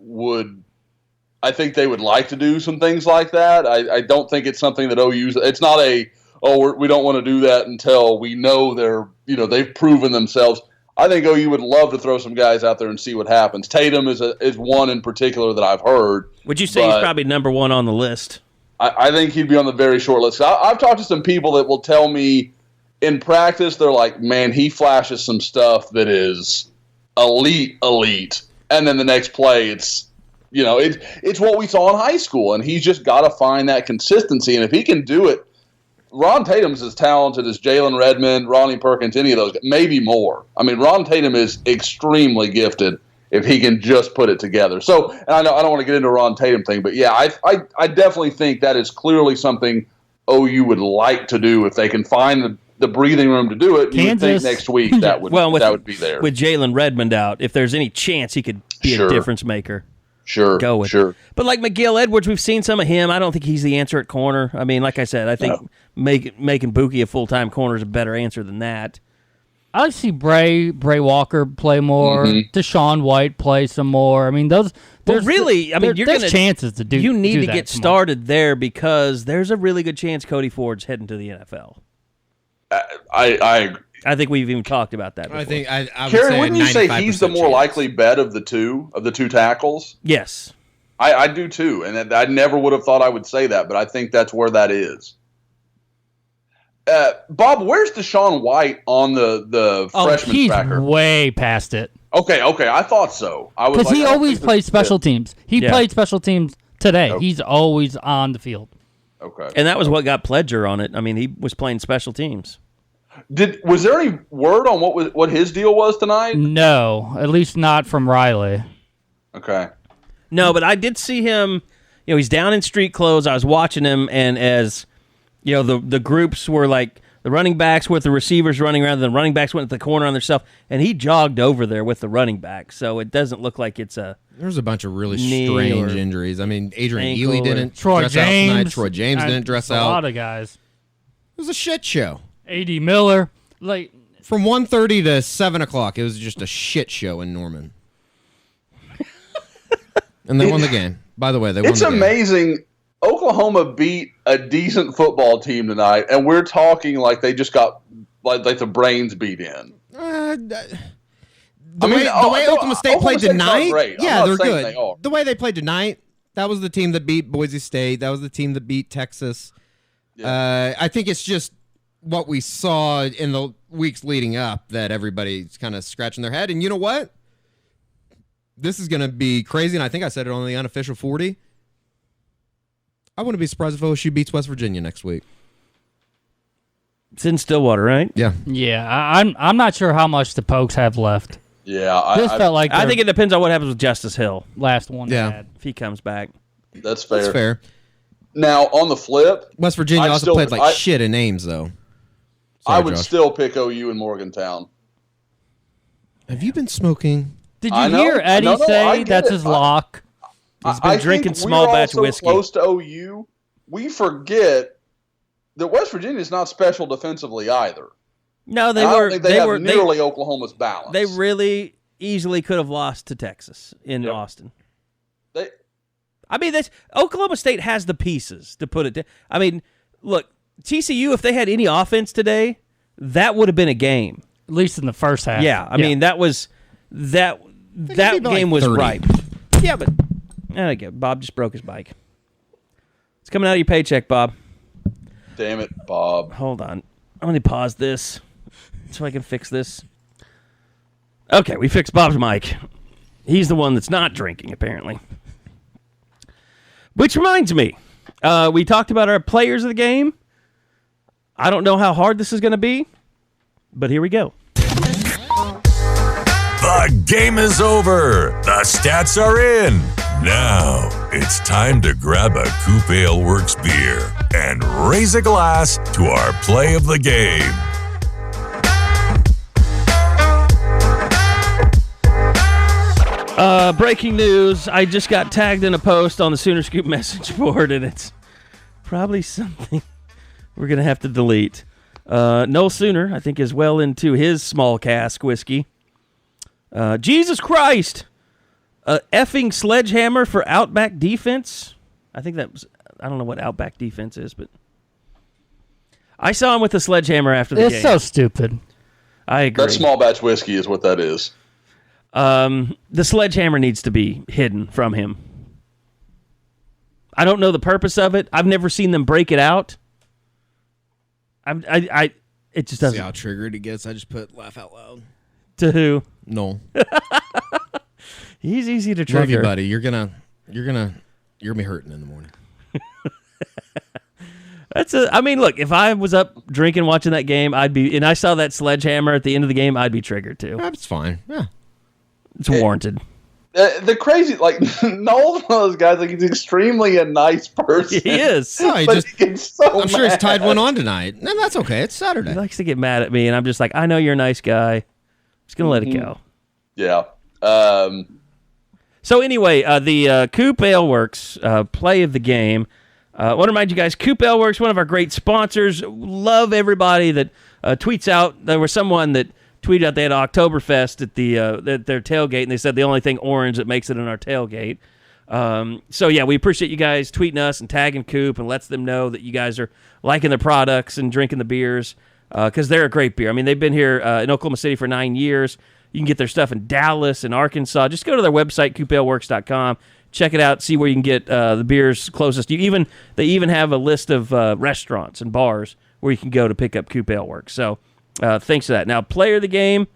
I think they would like to do some things like that. I don't think it's something that OU's. It's not we don't want to do that until we know they've proven themselves. I think OU would love to throw some guys out there and see what happens. Tatum is one in particular that I've heard. Would you say he's probably number one on the list? I think he'd be on the very short list. I've talked to some people that will tell me in practice, they're like, man, he flashes some stuff that is elite. And then the next play, it's what we saw in high school. And he's just got to find that consistency. And if he can do it, Ron Tatum's as talented as Jalen Redmond, Ronnie Perkins, any of those, maybe more. Ron Tatum is extremely gifted if he can just put it together. So, and I don't want to get into a Ron Tatum thing, but yeah, I definitely think that is clearly something OU would like to do if they can find the breathing room to do it. You would think next week that would be there. With Jalen Redmond out, if there's any chance he could be a difference maker. go with it. But like McGill Edwards, we've seen some of him. I don't think he's the answer at corner. I mean, like I said, I think making Buki a full-time corner is a better answer than that. I like to see Bray Walker play more. Deshaun White play some more. I mean, there's chances to do. You need do to that get tomorrow. started there because there's a really good chance Cody Ford's heading to the NFL. I think we've even talked about that before. I think I would Carey, say wouldn't you say he's the more chance. likely bet of the two tackles? Yes. I do too, and I never would have thought I would say that, but I think that's where that is. Bob, where's Deshaun White on the freshman tracker? He's way past it. Okay, I thought so. I was Because he I don't always think plays this- special teams. He played special teams today. Okay. He's always on the field. Okay, And that was what got Pledger on it. I mean, he was playing special teams. Was there any word on what his deal was tonight? No, at least not from Riley. Okay. No, but I did see him. He's down in street clothes. I was watching him, and as the groups were like the running backs with the receivers running around, the running backs went to the corner on themselves, and he jogged over there with the running back. So it doesn't look like it's a. There's a bunch of really knee strange or injuries. I mean, Adrian ankle Ely or- didn't Troy dress out tonight. James. Troy James didn't dress A out. lot of guys. It was a shit show. A.D. Miller. Like From 1:30 to 7 o'clock, it was just a shit show in Norman. And they won the game. By the way, they won It's the game. amazing. Oklahoma beat a decent football team tonight, and we're talking like they just got like the brains beat in. The I mean, way no, Oklahoma State Oklahoma played State's not tonight, great. I'm yeah, not they're saying good. they are. The way they played tonight, that was the team that beat Boise State. That was the team that beat Texas. I think it's just what we saw in the weeks leading up that everybody's kind of scratching their head. And you know what? This is going to be crazy, and I think I said it on the unofficial 40. I wouldn't be surprised if OSU beats West Virginia next week. It's in Stillwater, right? Yeah. Yeah, I'm not sure how much the Pokes have left. Yeah, This felt like I their think it depends on what happens with Justice Hill last one. Yeah. They had. if he comes back. that's fair. That's fair. Now, on the flip, West Virginia I'd also still- played like I- shit in Ames, though. I Sorry, would Josh. still pick OU in Morgantown. Have you been smoking? Did I you know. hear Eddie No, I say get that's it. his lock? He's been I drinking think small we're batch all so whiskey. close to OU, we forget that West Virginia is not special defensively either. No, they I were. don't think they have nearly Oklahoma's balance. They really easily could have lost to Texas in Austin. I mean, Oklahoma State has the pieces to put it. I mean, look, TCU. If they had any offense today, that would have been a game. At least in the first half. Yeah, I mean that was that be like game was 30. ripe. Yeah, but I get Bob just broke his bike. It's coming out of your paycheck, Bob. Damn it, Bob. Hold on. I'm going to pause this so I can fix this. Okay, we fixed Bob's mic. He's the one that's not drinking, apparently. Which reminds me, we talked about our players of the game. I don't know how hard this is going to be, but here we go. The game is over. The stats are in. Now it's time to grab a Coop Ale Works beer and raise a glass to our play of the game. Breaking news. I just got tagged in a post on the Sooner Scoop message board, and it's probably something we're going to have to delete. Noel Sooner, I think, is well into his small cask whiskey. Jesus Christ! Effing sledgehammer for Outback defense. I think that was... I don't know what Outback defense is, but... I saw him with a sledgehammer after the game. It's so stupid. I agree. That small batch whiskey is what that is. The sledgehammer needs to be hidden from him. I don't know the purpose of it. I've never seen them break it out. It just doesn't. See how triggered he gets? I just put laugh out loud. To who? No. He's easy to trigger. Love you, buddy. You're gonna be hurting in the morning. I mean, look, if I was up drinking watching that game, and I saw that sledgehammer at the end of the game, I'd be triggered too. That's fine. Yeah. It's warranted. The crazy, like, Noel's one of those guys, like, he's extremely a nice person. He is. No, he But just, he gets so I'm sure he's mad. tied one on tonight. And that's okay. It's Saturday. He likes to get mad at me, and I'm just like, I know you're a nice guy. I'm just going to let it go. Yeah. So anyway, the Coop Ale Works play of the game. I want to remind you guys, Coop Ale Works, one of our great sponsors. Love everybody that tweets out. There was someone that tweeted out they had Oktoberfest at their tailgate, and they said the only thing orange that makes it in our tailgate. So yeah, we appreciate you guys tweeting us and tagging Coop and lets them know that you guys are liking the products and drinking the beers because they're a great beer. I mean, they've been here in Oklahoma City for 9 years. You can get their stuff in Dallas and Arkansas. Just go to their website, coopaleworks.com. Check it out. See where you can get the beers closest. They even have a list of restaurants and bars where you can go to pick up Coop Ale Works. So thanks for that. Now, play of the game.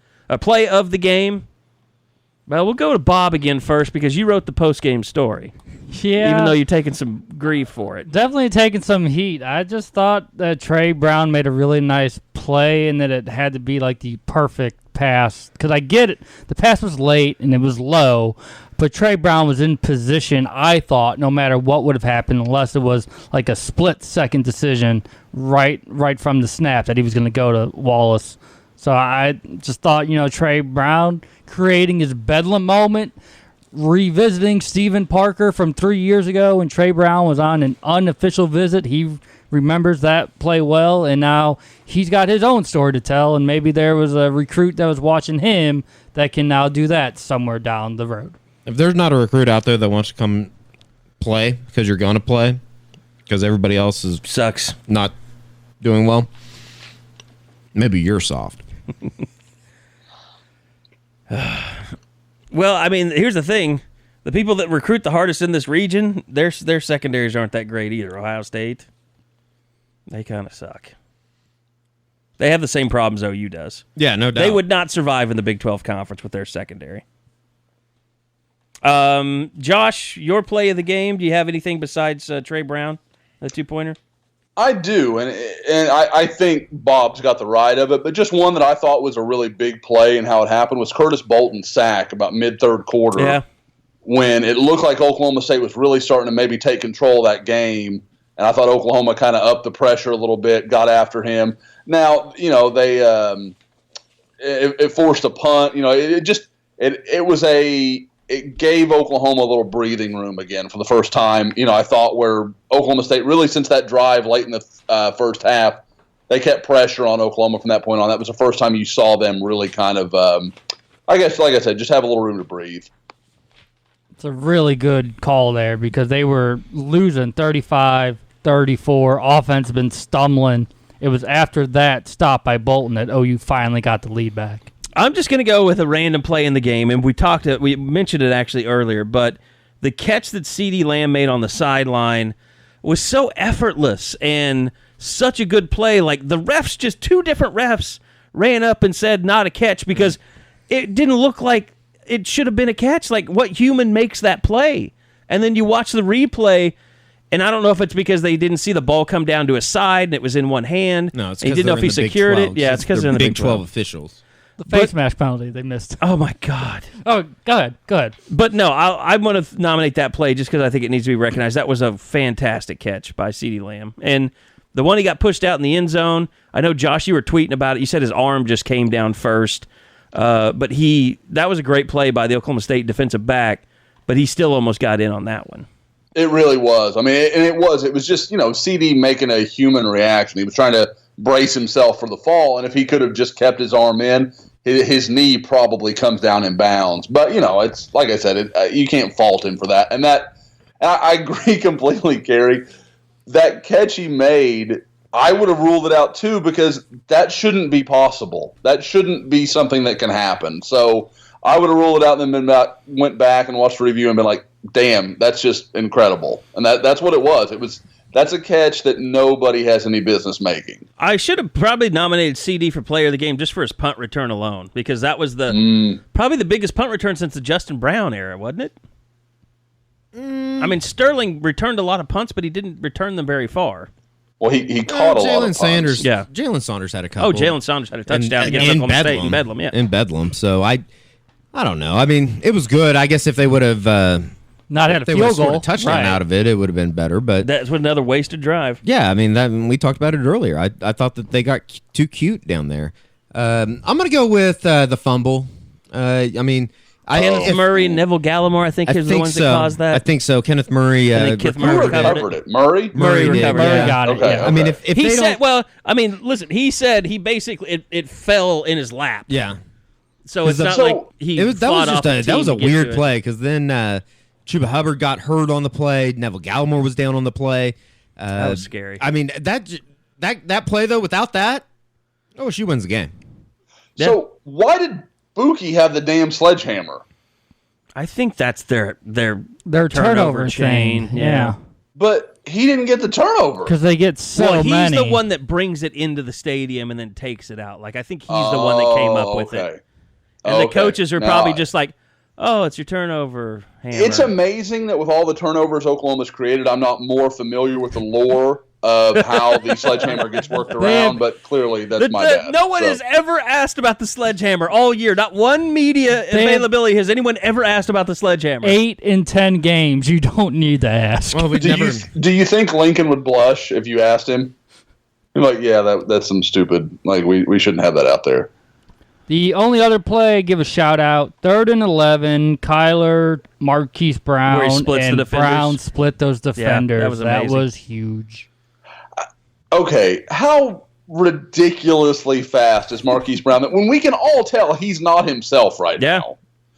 Well, we'll go to Bob again first because you wrote the post-game story. Yeah. Even though you're taking some grief for it. Definitely taking some heat. I just thought that Trey Brown made a really nice play and that it had to be like the perfect pass. Because I get it. The pass was late and it was low. But Trey Brown was in position, I thought, no matter what would have happened, unless it was like a split-second decision right from the snap that he was going to go to Wallace. So I just thought, Trey Brown creating his Bedlam moment, revisiting Stephen Parker from 3 years ago when Trey Brown was on an unofficial visit. He remembers that play well, and now he's got his own story to tell, and maybe there was a recruit that was watching him that can now do that somewhere down the road. If there's not a recruit out there that wants to come play because you're going to play because everybody else sucks, not doing well, maybe you're soft. Well, I mean, here's the thing. The people that recruit the hardest in this region, their secondaries aren't that great either. Ohio State, they kind of suck. They have the same problems OU does. Yeah, no doubt. They would not survive in the Big 12 Conference with their secondary. Josh, your play of the game, do you have anything besides Trey Brown, the two-pointer? I do, and I think Bob's got the right of it, but just one that I thought was a really big play and how it happened was Curtis Bolton's sack about mid-third quarter when it looked like Oklahoma State was really starting to maybe take control of that game, and I thought Oklahoma kind of upped the pressure a little bit, got after him. Now, they it forced a punt. It gave Oklahoma a little breathing room again for the first time. I thought where Oklahoma State really since that drive late in the first half, they kept pressure on Oklahoma from that point on. That was the first time you saw them really kind of, I guess, like I said, just have a little room to breathe. It's a really good call there because they were losing 35-34. Offense had been stumbling. It was after that stop by Bolton that OU finally got the lead back. I'm just going to go with a random play in the game, and we mentioned it actually earlier, but the catch that CeeDee Lamb made on the sideline was so effortless and such a good play. Like the refs, just two different refs ran up and said not a catch because it didn't look like it should have been a catch. Like what human makes that play? And then you watch the replay, and I don't know if it's because they didn't see the ball come down to his side and it was in one hand. No, it's because he didn't know if he secured it. Yeah, it's because they're in the Big 12 officials. The face mask penalty they missed. Oh, my God. Oh, go ahead. But no, I want to nominate that play just because I think it needs to be recognized. That was a fantastic catch by CeeDee Lamb. And the one he got pushed out in the end zone, I know, Josh, you were tweeting about it. You said his arm just came down first. But that was a great play by the Oklahoma State defensive back, but he still almost got in on that one. It really was. I mean, it was just, CD making a human reaction. He was trying to brace himself for the fall, and if he could have just kept his arm in, his knee probably comes down in bounds. But, it's like I said, you can't fault him for that. And I agree completely, Carey. That catch he made, I would have ruled it out too because that shouldn't be possible. That shouldn't be something that can happen. So I would have ruled it out and then went back and watched the review and been like, damn, that's just incredible. And that's what it was. That's a catch that nobody has any business making. I should have probably nominated CD for player of the game just for his punt return alone because that was probably the biggest punt return since the Justin Brown era, wasn't it? I mean, Sterling returned a lot of punts, but he didn't return them very far. Well, he caught a lot of punts. Jalen Saunders had a couple. Oh, Jalen Saunders had a touchdown against Oklahoma State in Bedlam. Yeah, in Bedlam. So I don't know. I mean, it was good. I guess if they would have not had a field goal, touchdown out of it, it would have been better. But that's another wasted drive. Yeah, I mean, we talked about it earlier. I thought that they got too cute down there. I'm going to go with the fumble. I mean, Kenneth Murray and Neville Gallimore, I think, is the ones that caused that. I think so. Kenneth Murray. Kenneth Murray recovered it. Murray recovered it. Murray got it. Okay, Yeah. okay. I mean, if He they said, don't, well, I mean, listen, he said he basically, it fell in his lap. yeah, So it's not So, like he that was fought just off the that team was a to get weird to it. play because then Chuba Hubbard got hurt on the play. Neville Gallimore was down on the play. That was scary. I mean, that play though, without that, she wins the game. So why did Buki have the damn sledgehammer? I think that's their turnover chain. thing. Yeah. But he didn't get the turnover. Because they get so Well, he's many. the one that brings it into the stadium and then takes it out. Like, I think he's the one that came up with it. And the coaches are probably just like, oh, it's your turnover hammer. It's amazing that with all the turnovers Oklahoma's created, I'm not more familiar with the lore of how the sledgehammer gets worked around, but clearly that's my bad. No one has ever asked about the sledgehammer all year. Not one media availability has anyone ever asked about the sledgehammer. 8 in 10 games, you don't need to ask. Well, do you think Lincoln would blush if you asked him? You're like, yeah, that's some stupid, like, we shouldn't have that out there. The only other play, give a shout out, 3rd and 11, Kyler, Marquise Brown, Where he splits and the defenders. Brown split those defenders. that was amazing. That was huge. Okay, how ridiculously fast is Marquise Brown? That when we can all tell he's not himself right now,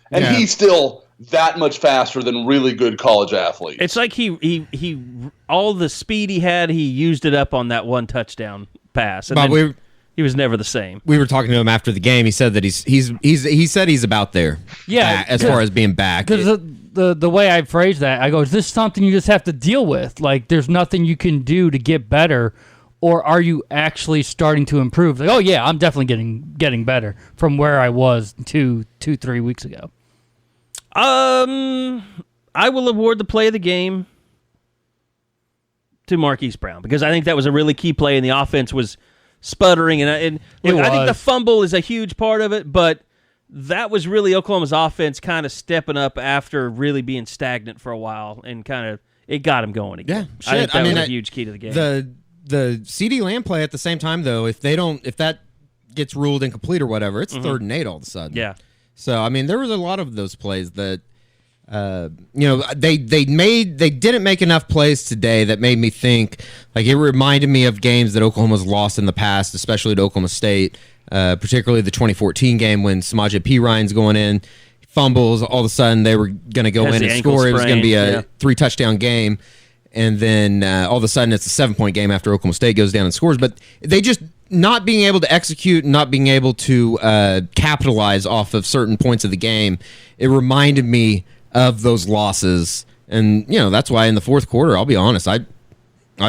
and he's still that much faster than really good college athletes. It's like he all the speed he had, he used it up on that one touchdown pass. And Bob, then he was never the same. We were talking to him after the game. He said that he said he's about there. Yeah, as far as being back. Because the way I phrase that, I go, is this something you just have to deal with? Like, there's nothing you can do to get better, or are you actually starting to improve? Like, oh yeah, I'm definitely getting better from where I was 3 weeks ago. I will award the play of the game to Marquise Brown because I think that was a really key play, and the offense was sputtering, and look, I think the fumble is a huge part of it, but that was really Oklahoma's offense kind of stepping up after really being stagnant for a while, and kind of it got him going again. Yeah, I think that was a huge key to the game. The CD Lamb play at the same time though, if that gets ruled incomplete or whatever, it's 3rd and 8 all of a sudden. Yeah. So I mean, there was a lot of those plays that they didn't make enough plays today that made me think, like, it reminded me of games that Oklahoma's lost in the past, especially at Oklahoma State, particularly the 2014 game when Samaje Perine's going in, fumbles, all of a sudden they were going to go in and score. It was going to be a 3-touchdown game, and then all of a sudden it's a 7-point game after Oklahoma State goes down and scores. But they just not being able to execute, not being able to capitalize off of certain points of the game, it reminded me of those losses. And, that's why in the fourth quarter, I'll be honest, I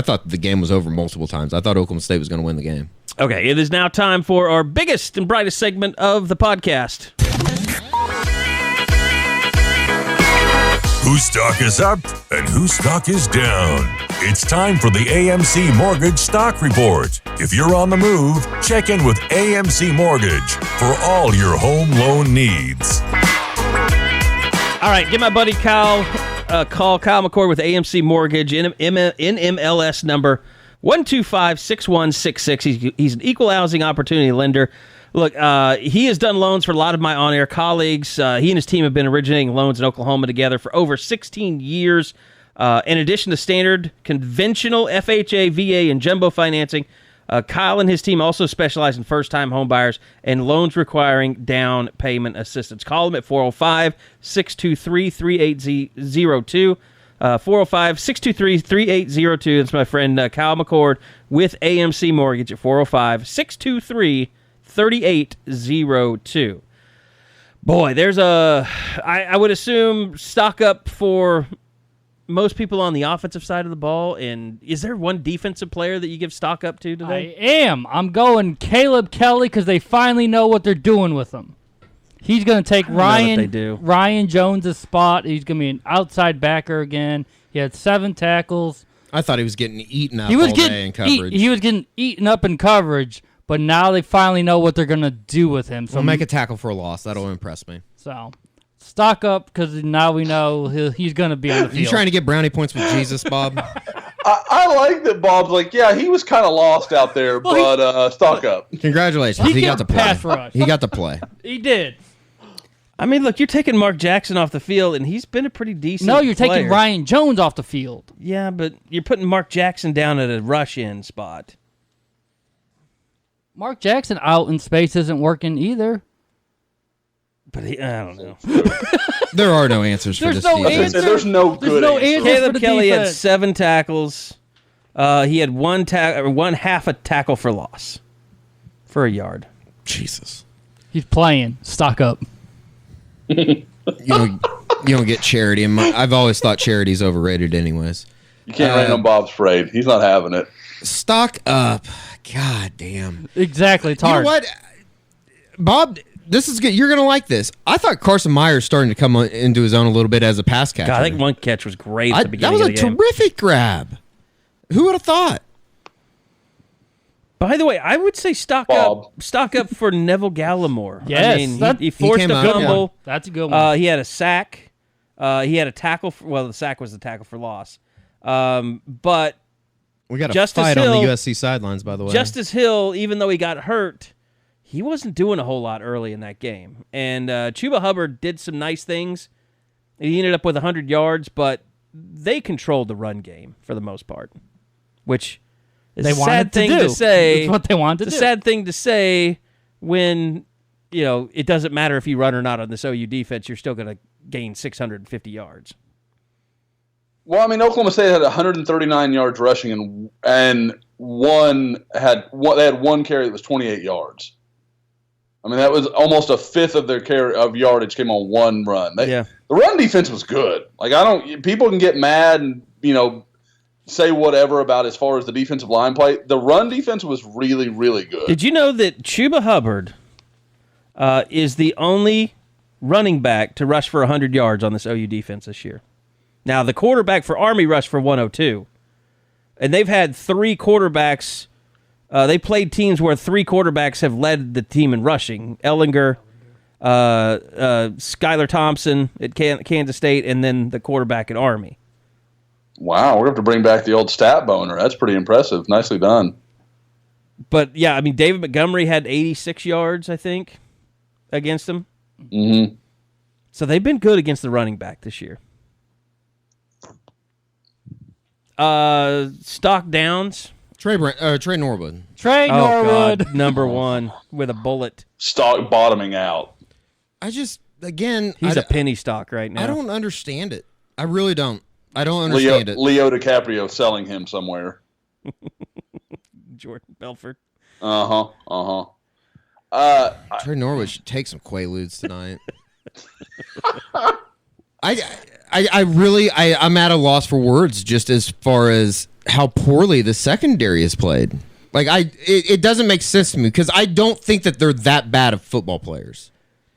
thought the game was over multiple times. I thought Oklahoma State was going to win the game. Okay, it is now time for our biggest and brightest segment of the podcast. Whose stock is up and whose stock is down? It's time for the AMC Mortgage Stock Report. If you're on the move, check in with AMC Mortgage for all your home loan needs. All right, give my buddy Kyle a call. Kyle McCord with AMC Mortgage, NMLS number 1256166. He's an equal housing opportunity lender. Look, he has done loans for a lot of my on-air colleagues. He and his team have been originating loans in Oklahoma together for over 16 years. In addition to standard, conventional FHA, VA, and jumbo financing, Kyle and his team also specialize in first-time home buyers and loans requiring down payment assistance. Call them at 405-623-3802. 405-623-3802. That's my friend Kyle McCord with AMC Mortgage at 405-623-3802. Boy, there's I would assume stock up for most people on the offensive side of the ball. And is there one defensive player that you give stock up to today? I'm going Caleb Kelly because they finally know what they're doing with him. He's going to take Ryan Jones' spot. He's going to be an outside backer again. He had 7 tackles. I thought he was getting eaten up all day in coverage. He was getting eaten up in coverage, but now they finally know what they're going to do with him. So make a tackle for a loss. That'll impress me. So stock up because now we know he's going to be on the field. You trying to get brownie points with Jesus, Bob? I like that Bob's like, yeah, he was kind of lost out there, but stock up. Congratulations. He got to play. Pass rush. He got to play. He did. I mean, look, you're taking Mark Jackson off the field, and he's been a pretty decent No, you're player. taking Ryan Jones off the field. Yeah, but you're putting Mark Jackson down at a rush-in spot. Mark Jackson out in space isn't working either. But I don't know. There are no answers for this defense. There's no good answer. Caleb Kelly had 7 tackles. He had one half a tackle for loss for a yard. Jesus. He's playing. Stock up. You don't get charity. I've always thought charity's overrated anyways. You can't rain on Bob's parade. He's not having it. Stock up. God damn. Exactly. It's hard. You know what? Bob, this is good. You're going to like this. I thought Carson Myers starting to come into his own a little bit as a pass catcher. God, I think one catch was great at the beginning That was of the game. a terrific grab. Who would have thought? By the way, I would say stock up for Neville Gallimore. Yes, I mean, he forced a fumble. That's a good one. He had a sack. He had a tackle. The sack was the tackle for loss. But we got a Justice fight Hill, on the USC sidelines, by the way. Justice Hill, even though he got hurt, he wasn't doing a whole lot early in that game. And Chuba Hubbard did some nice things. He ended up with 100 yards, but they controlled the run game for the most part, which is a sad thing to say. That's what they wanted to do. It's a sad thing to say when, it doesn't matter if you run or not on this OU defense, you're still going to gain 650 yards. Well, I mean, Oklahoma State had 139 yards rushing, and they had one carry that was 28 yards. I mean, that was almost a fifth of their yardage came on one run. The run defense was good. People can get mad and say whatever about as far as the defensive line play. The run defense was really, really good. Did you know that Chuba Hubbard is the only running back to rush for 100 yards on this OU defense this year? Now, the quarterback for Army rushed for 102, and they've had 3 quarterbacks. They played teams where 3 quarterbacks have led the team in rushing. Ellinger, Skylar Thompson at Kansas State, and then the quarterback at Army. Wow, we're going to have to bring back the old stat boner. That's pretty impressive. Nicely done. But, yeah, I mean, David Montgomery had 86 yards, I think, against him. Mm-hmm. So they've been good against the running back this year. Stock downs. Trey Norwood. Trey Norwood. God, number 1 with a bullet. Stock bottoming out. He's a penny stock right now. I don't understand it. I really don't. I don't understand it. Leo DiCaprio selling him somewhere. Jordan Belfort. Trey Norwood should take some Quaaludes tonight. I'm at a loss for words just as far as how poorly the secondary is played. It doesn't make sense to me because I don't think that they're that bad of football players.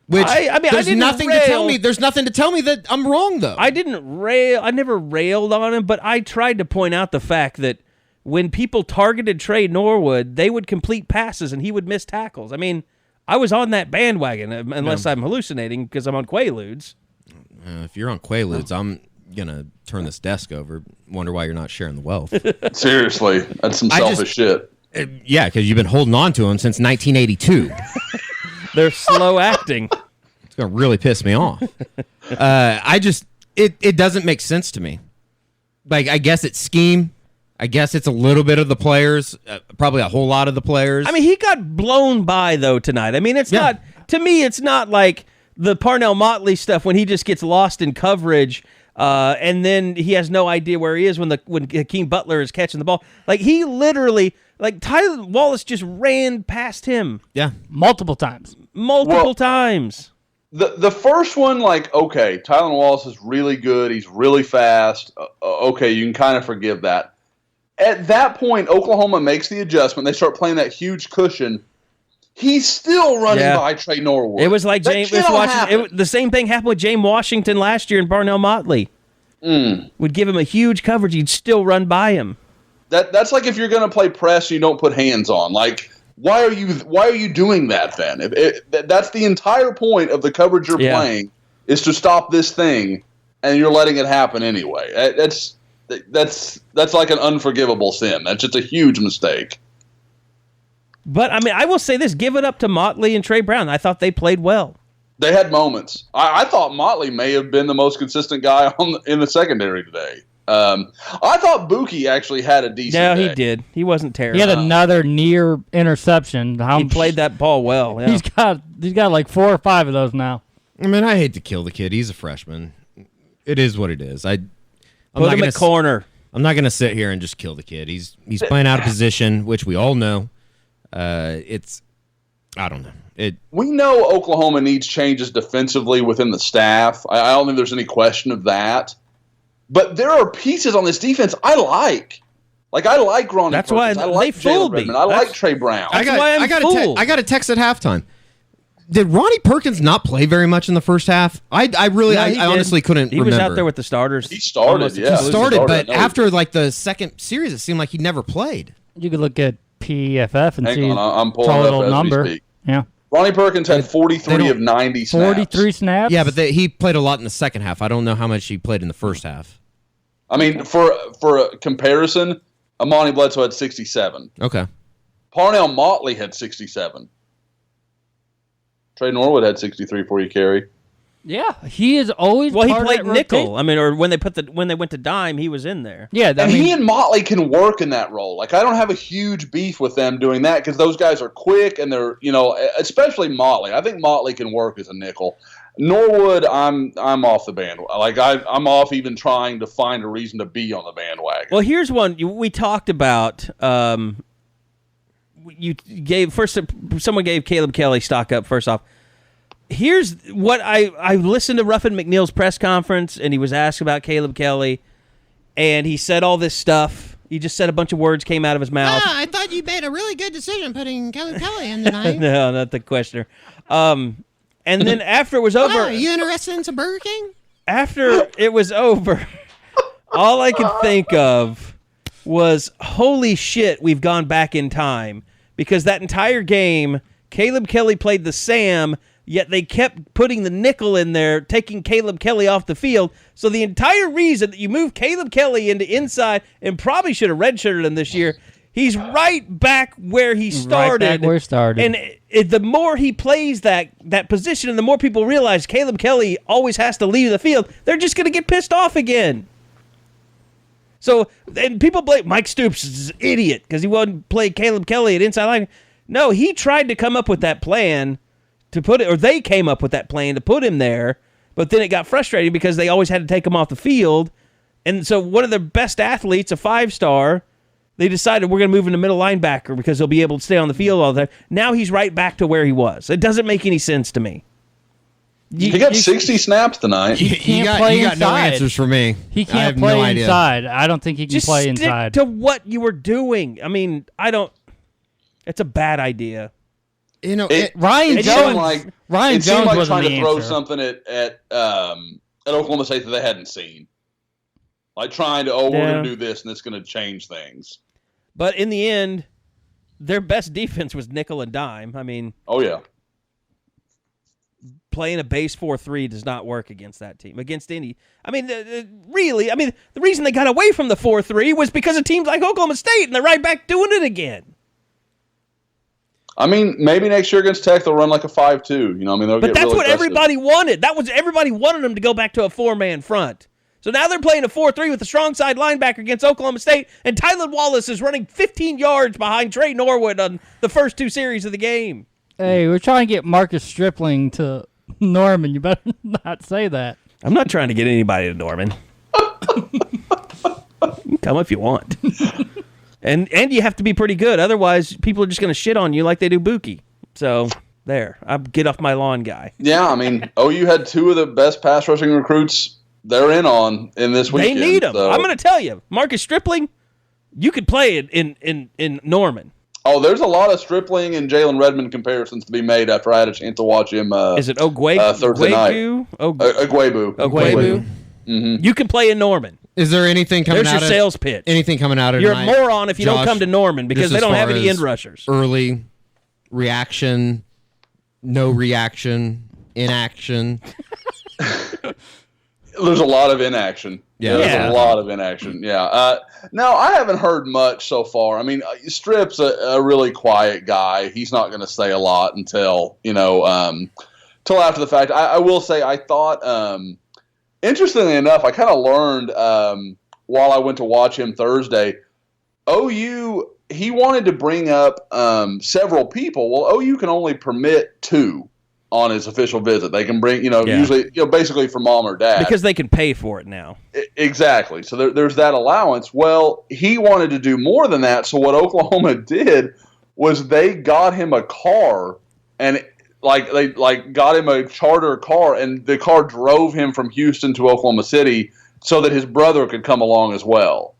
Which there's nothing to tell me. There's nothing to tell me that I'm wrong though. I never railed on him, but I tried to point out the fact that when people targeted Trey Norwood, they would complete passes and he would miss tackles. I mean, I was on that bandwagon unless I'm hallucinating because I'm on Quaaludes. If you're on Quaaludes, I'm going to turn this desk over. Wonder why you're not sharing the wealth. Seriously, that's some selfish shit. Yeah, because you've been holding on to them since 1982. They're slow acting. It's going to really piss me off. It doesn't make sense to me. I guess it's scheme. I guess it's a little bit of the players, probably a whole lot of the players. I mean, he got blown by, though, tonight. I mean, it's not, to me, it's not like the Parnell Motley stuff when he just gets lost in coverage and then he has no idea where he is when Hakeem Butler is catching the ball. He literally, Tyler Wallace just ran past him. Yeah. Multiple times. Times. The first one, okay, Tyler Wallace is really good. He's really fast. Okay, you can kind of forgive that. At that point, Oklahoma makes the adjustment. They start playing that huge cushion. He's still running by Trey Norwood. It was like the same thing happened with James Washington last year in Parnell Motley. Would give him a huge coverage. He'd still run by him. That's like if you're going to play press, you don't put hands on. Why are you doing that then? That's the entire point of the coverage you're playing is to stop this thing, and you're letting it happen anyway. That's like an unforgivable sin. That's just a huge mistake. But, I mean, I will say this. Give it up to Motley and Trey Brown. I thought they played well. They had moments. I thought Motley may have been the most consistent guy in the secondary today. I thought Buki actually had a decent day. He did. He wasn't terrible. He had another near interception. He played that ball well. Yeah. He's got like 4 or 5 of those now. I mean, I hate to kill the kid. He's a freshman. It is what it is. I'm Put him at corner. I'm not going to sit here and just kill the kid. He's playing out of position, which we all know. I don't know. We know Oklahoma needs changes defensively within the staff. I don't think there's any question of that. But there are pieces on this defense I like. Like, I like Ron That's Perkins. why I like they fooled Jalen Redmond. me. I like Trey Brown. That's why I'm fooled. I got a text at halftime. Did Ronnie Perkins not play very much in the first half? I honestly couldn't remember. He was out there with the starters. He started, He started, but after like the second series, it seemed like he never played. You could look at PFF and see I'm pulling a it little up as number. we speak. Yeah. Ronnie Perkins had 43 of 90 snaps. 43 snaps? Yeah, but he played a lot in the second half. I don't know how much he played in the first half. I mean, for a comparison, Amani Bledsoe had 67. Okay. Parnell Motley had 67. Trey Norwood had 63 for you, Carey. Yeah, he is always. Well, he part of played that nickel. rotation. I mean, or when they went to dime, he was in there. Yeah, And he and Motley can work in that role. Like, I don't have a huge beef with them doing that because those guys are quick and they're, especially Motley. I think Motley can work as a nickel. Norwood, I'm off the bandwagon. Like, I'm off even trying to find a reason to be on the bandwagon. Well, here's one we talked about. Someone gave Caleb Kelly stock up first off. Here's what I listened to Ruffin McNeil's press conference, and he was asked about Caleb Kelly, and he said all this stuff. He just said a bunch of words came out of his mouth. I thought you made a really good decision putting Caleb Kelly in tonight. No, not the questioner. And then after it was over... Are you interested in some Burger King? After it was over, all I could think of was, holy shit, we've gone back in time. Because that entire game, Caleb Kelly played the Sam, yet they kept putting the nickel in there, taking Caleb Kelly off the field. So the entire reason that you moved Caleb Kelly into inside and probably should have redshirted him this year, he's right back where he started. Right back where he started. And the more he plays that position and the more people realize Caleb Kelly always has to leave the field, they're just going to get pissed off again. So, and people blame Mike Stoops is an idiot because he wouldn't play Caleb Kelly at inside line. No, he tried to come up with that plan to put it, or they came up with that plan to put him there, but then it got frustrating because they always had to take him off the field. And so one of their best athletes, a 5-star, they decided we're going to move him to middle linebacker because he'll be able to stay on the field all the time. Now he's right back to where he was. It doesn't make any sense to me. He got 60 snaps tonight. He got no answers for me. He I can't have play no idea. inside. I don't think he can Just play stick inside. to what you were doing. I mean, it's a bad idea. Ryan Jones. It seemed like wasn't trying the to throw answer. something at Oklahoma State that they hadn't seen. Like trying to, we're going to do this and it's going to change things. But in the end, their best defense was nickel and dime. I mean, oh yeah, playing a base 4-3 does not work against that team. Against any, I mean, really, I mean, the reason they got away from the 4-3 was because of teams like Oklahoma State, and they're right back doing it again. I mean, maybe next year against Tech they'll run like a 5-2. You know, I mean, but that's what everybody wanted. Everybody wanted them to go back to a 4-man front. So now they're playing a 4-3 with a strong side linebacker against Oklahoma State, and Tyler Wallace is running 15 yards behind Trey Norwood on the first 2 series of the game. Hey, we're trying to get Marcus Stripling to Norman. You better not say that. I'm not trying to get anybody to Norman. You can come if you want. And you have to be pretty good. Otherwise, people are just going to shit on you like they do Buki. So, there. I get off my lawn, guy. Yeah, I mean, OU had 2 of the best pass rushing recruits they're in this weekend. They need him. So. I'm going to tell you, Marcus Stripling, you could play it in Norman. Oh, there's a lot of Stripling and Jalen Redmond comparisons to be made after I had a chance to watch him. Is it Ogwebu? Thursday night? Ogwebu. Mm-hmm. You can play in Norman. Is there anything coming There's out your of sales pitch? Anything coming out of You're tonight, a moron if you don't come to Norman because they don't have any end rushers. Early reaction, no reaction, inaction. There's a lot of inaction. Yeah. There's a lot of inaction. Yeah. No, I haven't heard much so far. I mean, Strip's a really quiet guy. He's not going to say a lot until, till after the fact. I will say I thought, interestingly enough, I kind of learned while I went to watch him Thursday, OU, he wanted to bring up several people. Well, OU can only permit 2 on his official visit. They can bring, usually, basically for mom or dad. Because they can pay for it now. Exactly. So there's that allowance. Well, he wanted to do more than that. So what Oklahoma did was they got him a car, and they got him a charter car, and the car drove him from Houston to Oklahoma City so that his brother could come along as well.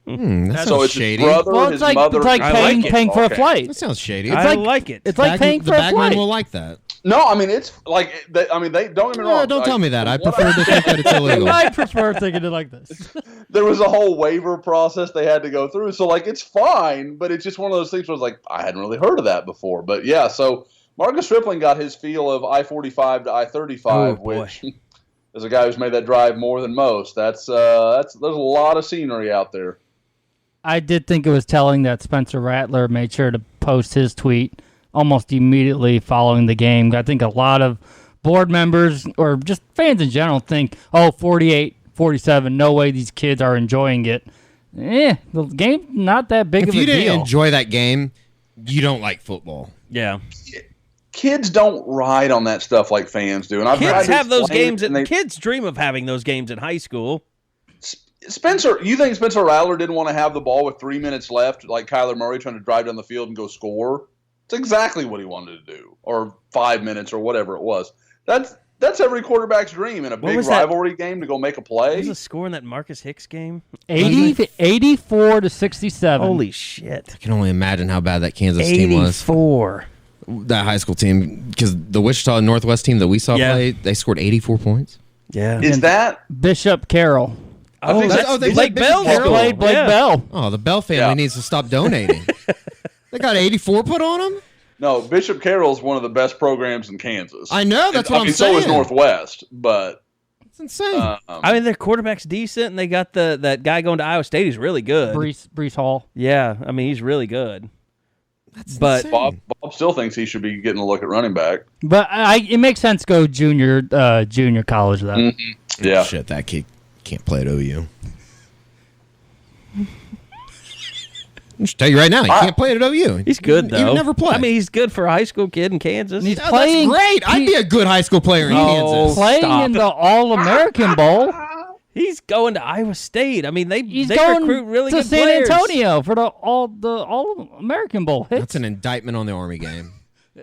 That So sounds it's shady. his brother, Well, his it's like, mother. it's like paying for a flight. That sounds shady. I like it. It's like paying for the a bagman flight. will like that. No, I mean it's like they don't get me wrong. Don't tell me that. I What prefer to think that it's illegal. I prefer thinking it like this. There was a whole waiver process they had to go through, so it's fine, but it's just one of those things where it's I hadn't really heard of that before. But yeah, so Marcus Stripling got his feel of I-45 to I-35, which as a guy who's made that drive more than most, there's a lot of scenery out there. I did think it was telling that Spencer Rattler made sure to post his tweet almost immediately following the game. I think a lot of board members or just fans in general think, 48-47, no way these kids are enjoying it. The game's not that big of a deal. If you didn't enjoy that game, you don't like football. Yeah. Kids don't ride on that stuff like fans do. And I've tried Kids to have those explain games, it, and kids dream of having those games in high school. You think Spencer Rattler didn't want to have the ball with 3 minutes left, like Kyler Murray trying to drive down the field and go score? It's exactly what he wanted to do, or 5 minutes, or whatever it was. That's every quarterback's dream in a big rivalry game to go make a play. What was the score in that Marcus Hicks game? 84-67. Holy shit! I can only imagine how bad that Kansas team was. 84. That high school team, because the Wichita Northwest team that we saw play, they scored 84 points. Yeah. Is that Bishop Carroll? They Blake Bell played Blake Bell. Oh, the Bell family needs to stop donating. They got 84 put on them? No, Bishop Carroll's one of the best programs in Kansas. I know, that's what I'm saying. So is Northwest, but it's insane. Their quarterback's decent, and they got that guy going to Iowa State. He's really good. Brees Hall. Yeah, he's really good. But Bob still thinks he should be getting a look at running back. But it makes sense to go junior college, though. Mm-hmm. Yeah. Shit, that kid can't play at OU. I should tell you right now, he can't play at OU. He's good, though. He would never play. He's good for a high school kid in Kansas. He's That's playing great. I'd be a good high school player in Kansas. Playing in the All-American Bowl. He's going to Iowa State. They going recruit really to good San players. Antonio for the All-American Bowl. That's an indictment on the Army game.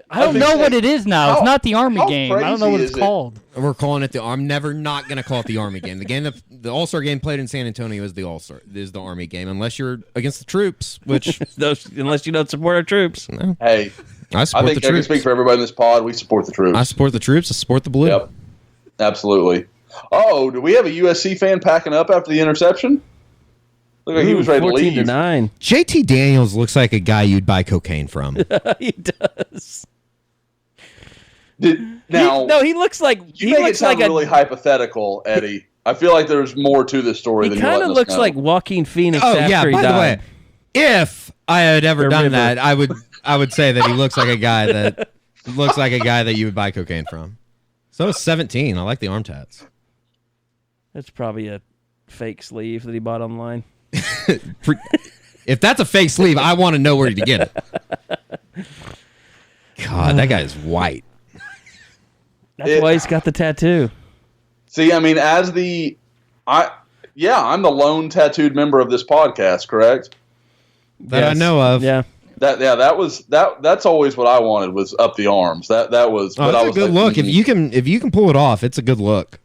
I don't know what it is now. It's not the Army game. I don't know what it's called. We're calling it I'm never not going to call it the Army game. The game the All-Star game played in San Antonio is the Army game, unless you're against the troops, which unless you don't support our troops. No. Hey, I support the troops. I can speak for everybody in this pod. We support the troops. I support the troops. I support the blue. Yep, absolutely. Oh, do we have a USC fan packing up after the interception? Look like he was ready to leave. 14-9. JT Daniels looks like a guy you'd buy cocaine from. He does. He looks like you make it sound really hypothetical, Eddie. I feel like there's more to this story than he kind of looks like Joaquin Phoenix after he died. By the way, if I had ever done that, I would say that he looks like a guy that you would buy cocaine from. So is 17. I like the arm tats. That's probably a fake sleeve that he bought online. If that's a fake sleeve, I want to know where to get it. God, that guy is white. That's why he's got the tattoo. See, I'm the lone tattooed member of this podcast, correct? That I know of. Yeah. That's always what I wanted was up the arms. That was. Oh, that's a good look. If you can pull it off, it's a good look.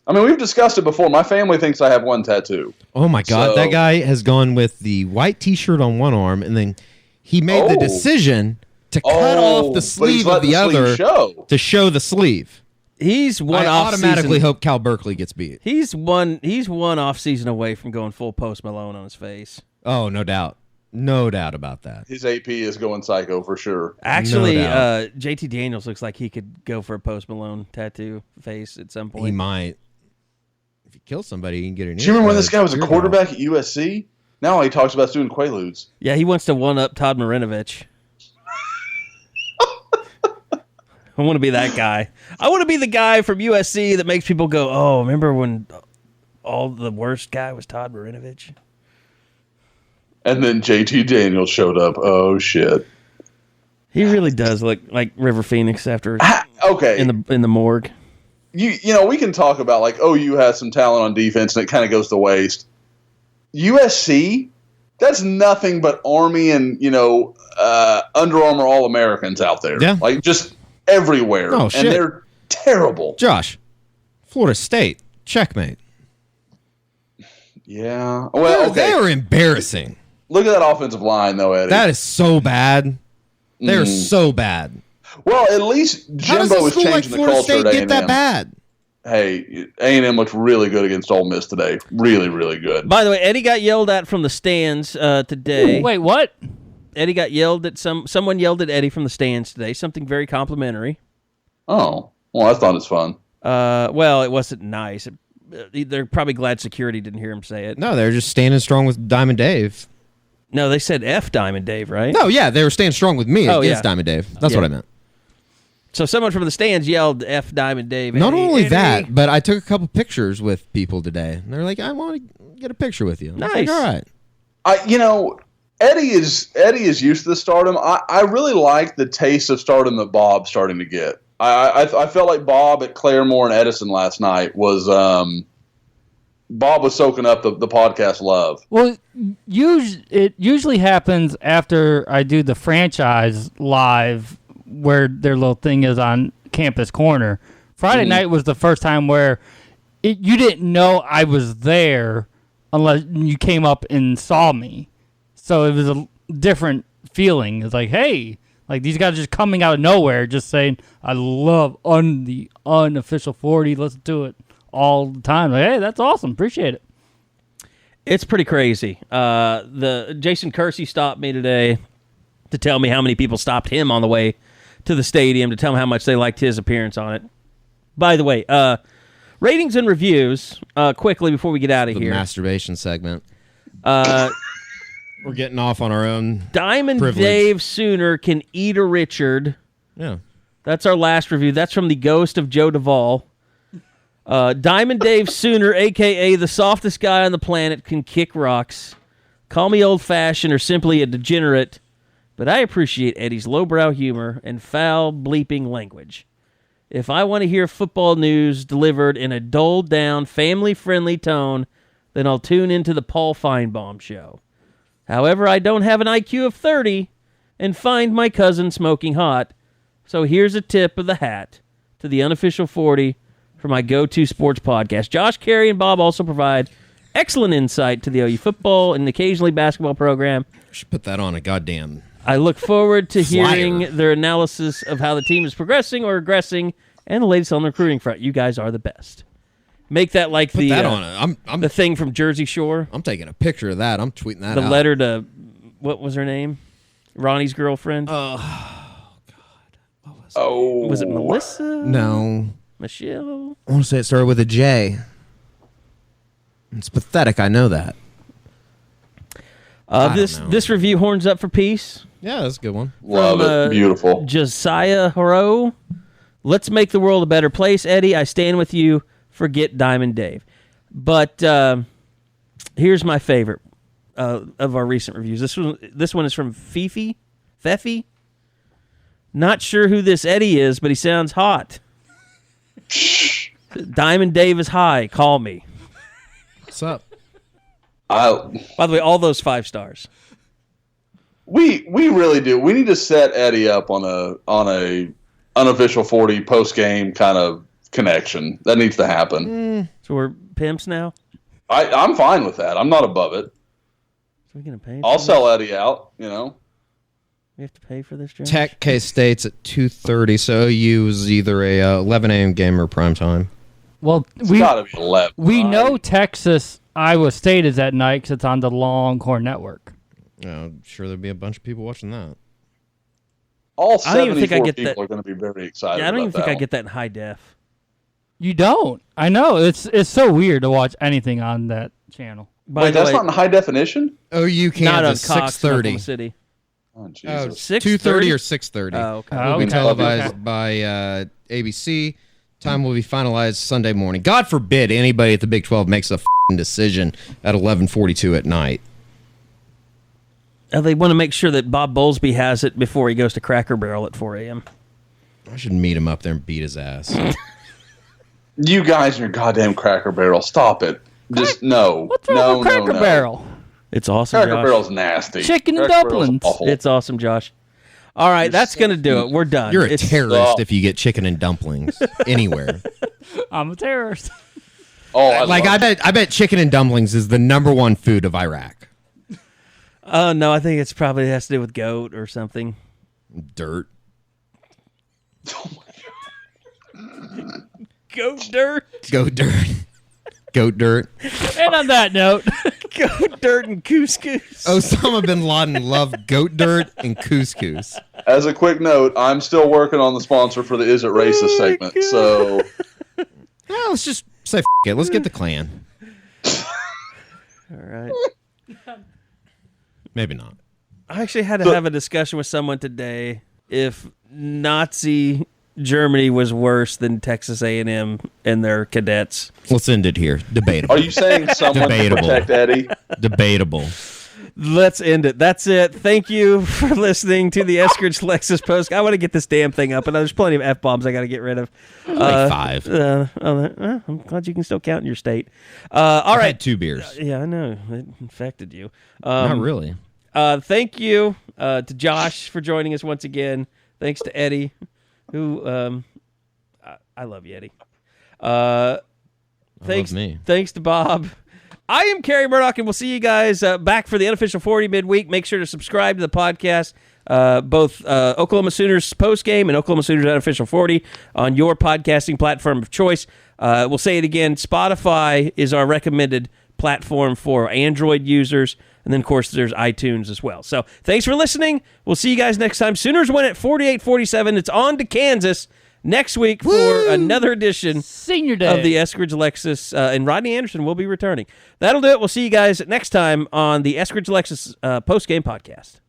We've discussed it before. My family thinks I have one tattoo. Oh my God, that guy has gone with the white T-shirt on one arm, and then he made the decision to cut off the sleeve of the other to show the sleeve. He's one. I automatically hope Cal Berkeley gets beat. He's one off season away from going full Post Malone on his face. Oh, no doubt. No doubt about that. His AP is going psycho for sure. Actually, JT Daniels looks like he could go for a Post Malone tattoo face at some point. He might. If he kills somebody, he can get an. Do you remember when this guy was a quarterback at USC? Now he talks about doing Quaaludes. Yeah, he wants to one up Todd Marinovich. I want to be that guy. I want to be the guy from USC that makes people go, oh, remember when all the worst guy was Todd Marinovich? And then JT Daniels showed up. Oh, shit. He really does look like River Phoenix after okay in the morgue. You know, we can talk about like OU has some talent on defense and it kind of goes to waste. USC, that's nothing but Army and, you know, Under Armour All-Americans out there. Yeah. Like just everywhere. Oh, shit. And they're terrible. Josh, Florida State, checkmate. Yeah. Well, They are embarrassing. Look at that offensive line, though, Eddie. That is so bad. They're so bad. Well, at least Jimbo is changing the culture State at get A&M. that bad? Hey, A&M looked really good against Ole Miss today. Really, really good. By the way, Eddie got yelled at from the stands today. Wait, what? Eddie got yelled at. Someone yelled at Eddie from the stands today. Something very complimentary. Oh, well, that's not as fun. Well, it wasn't nice. They're probably glad security didn't hear him say it. No, they're just standing strong with Diamond Dave. No, they said F Diamond Dave, right? No, yeah, they were staying strong with me against yeah. Diamond Dave. That's what I meant. So someone from the stands yelled F Diamond Dave. Not Eddie, only Eddie. that, but I took a couple pictures with people today. And they're like, I want to get a picture with you. I was like, Nice. all right. You know, Eddie is used to the stardom. I really like the taste of stardom that Bob's starting to get. I felt like Bob at Claremore and Edison last night was Bob was soaking up the podcast love. Well, it usually happens after I do the franchise live where their little thing is on Campus Corner. Friday night was the first time where you didn't know I was there unless you came up and saw me. So it was a different feeling. It's like, hey, like these guys are just coming out of nowhere just saying, I love the unofficial 40. Listen to it all the time. Like, hey, that's awesome. Appreciate it. It's pretty crazy. The Jason Kersey stopped me today to tell me how many people stopped him on the way to the stadium to tell him how much they liked his appearance on it. By the way, ratings and reviews, quickly before we get out of The here. masturbation segment. We're getting off on our own Diamond privilege. Dave Sooner can eat a Richard. Yeah. That's our last review. That's from the ghost of Joe Duvall. Diamond Dave Sooner, a.k.a. the softest guy on the planet, can kick rocks. Call me old-fashioned or simply a degenerate, but I appreciate Eddie's lowbrow humor and foul bleeping language. If I want to hear football news delivered in a dulled-down, family-friendly tone, then I'll tune into the Paul Feinbaum show. However, I don't have an IQ of 30 and find my cousin smoking hot, so here's a tip of the hat to the unofficial 40 for my go-to sports podcast. Josh, Carey, and Bob also provide excellent insight to the OU football and occasionally basketball program. Should put that on a goddamn I look forward to flyer. hearing their analysis of how the team is progressing or regressing and the latest on the recruiting front. You guys are the best. Make that like Put the that on it. the thing from Jersey Shore. I'm taking a picture of that. I'm tweeting that The out. letter to, what was her name? Ronnie's girlfriend? Oh. Was it Melissa? No. Michelle? I want to say it started with a J. It's pathetic. I know that. This review horns up for peace. Yeah, that's a good one. Love it. Beautiful. Josiah Haro. Let's make the world a better place, Eddie. I stand with you. Forget Diamond Dave. But here's my favorite of our recent reviews. This one is from Fifi. Not sure who this Eddie is, but he sounds hot. Diamond Dave is high. Call me. What's up? By the way, all those 5 stars. We really do. We need to set Eddie up on a unofficial 40 post game kind of connection. That needs to happen. So we're pimps now? I'm fine with that. I'm not above it. So we gonna pay? I'll sell Eddie out. You know. We have to pay for this, Josh? Tech K-State's at 2:30, so OU is either a 11 a.m. game or prime time. Well, It's gotta be 11. we know Texas Iowa State is at night because it's on the Longhorn Network. I'm sure there'll be a bunch of people watching that. All I don't even think I 74 get people that. are going to be very excited. Yeah, I don't even about think that I one. get that in high def. You don't. I know. It's so weird to watch anything on that channel. Wait, that's not in high definition? OU Not on Kansas, Cox in Oklahoma 6:30. City. Oh, Jesus. 2:30 or 6:30. Oh, okay. Will be televised by ABC. Time will be finalized Sunday morning. God forbid anybody at the Big 12 makes a decision at 11:42 at night. They want to make sure that Bob Bowlesby has it before he goes to Cracker Barrel at 4 a.m. I should meet him up there and beat his ass. You guys and your goddamn Cracker Barrel. Stop it. Just no. What's wrong with Cracker Barrel? It's awesome, Cracker Josh. Barrel's nasty. Chicken and Cracker Barrel's dumplings. awful. It's awesome, Josh. All right, that's going to do it. We're done. You're a terrorist if you get chicken and dumplings anywhere. I'm a terrorist. Oh, I bet chicken and dumplings is the #1 food of Iraq. Oh, no, I think it's probably has to do with goat or something. Dirt. Goat dirt. Goat dirt. Goat dirt. And on that note, goat dirt and couscous. Osama bin Laden loved goat dirt and couscous. As a quick note, I'm still working on the sponsor for the Is It Racist segment. So, Well, let's just say it. Let's get the Klan. All right. Maybe not. I actually had to have a discussion with someone today if Nazi Germany was worse than Texas A&M and their cadets. Let's end it here. Debatable. are you saying someone to protect Eddie? Debatable. Let's end it. That's it. Thank you for listening to the Eskridge Lexus Post. I want to get this damn thing up, and there's plenty of F-bombs I got to get rid of. Like 5. I'm glad you can still count in your state. All I right. had 2 beers. Yeah, I know. It infected you. Not really. Thank you to Josh for joining us once again. Thanks to Eddie, who I love you, Eddie. Thanks, love me. Thanks to Bob. I am Carey Murdoch, and we'll see you guys back for the unofficial 40 midweek. Make sure to subscribe to the podcast, both Oklahoma Sooners Postgame and Oklahoma Sooners Unofficial 40 on your podcasting platform of choice. We'll say it again. Spotify is our recommended platform for Android users. And then, of course, there's iTunes as well. So thanks for listening. We'll see you guys next time. Sooners win at 48-47. It's on to Kansas next week for another edition Senior Day of the Eskridge Lexus. And Rodney Anderson will be returning. That'll do it. We'll see you guys next time on the Eskridge Lexus Postgame Podcast.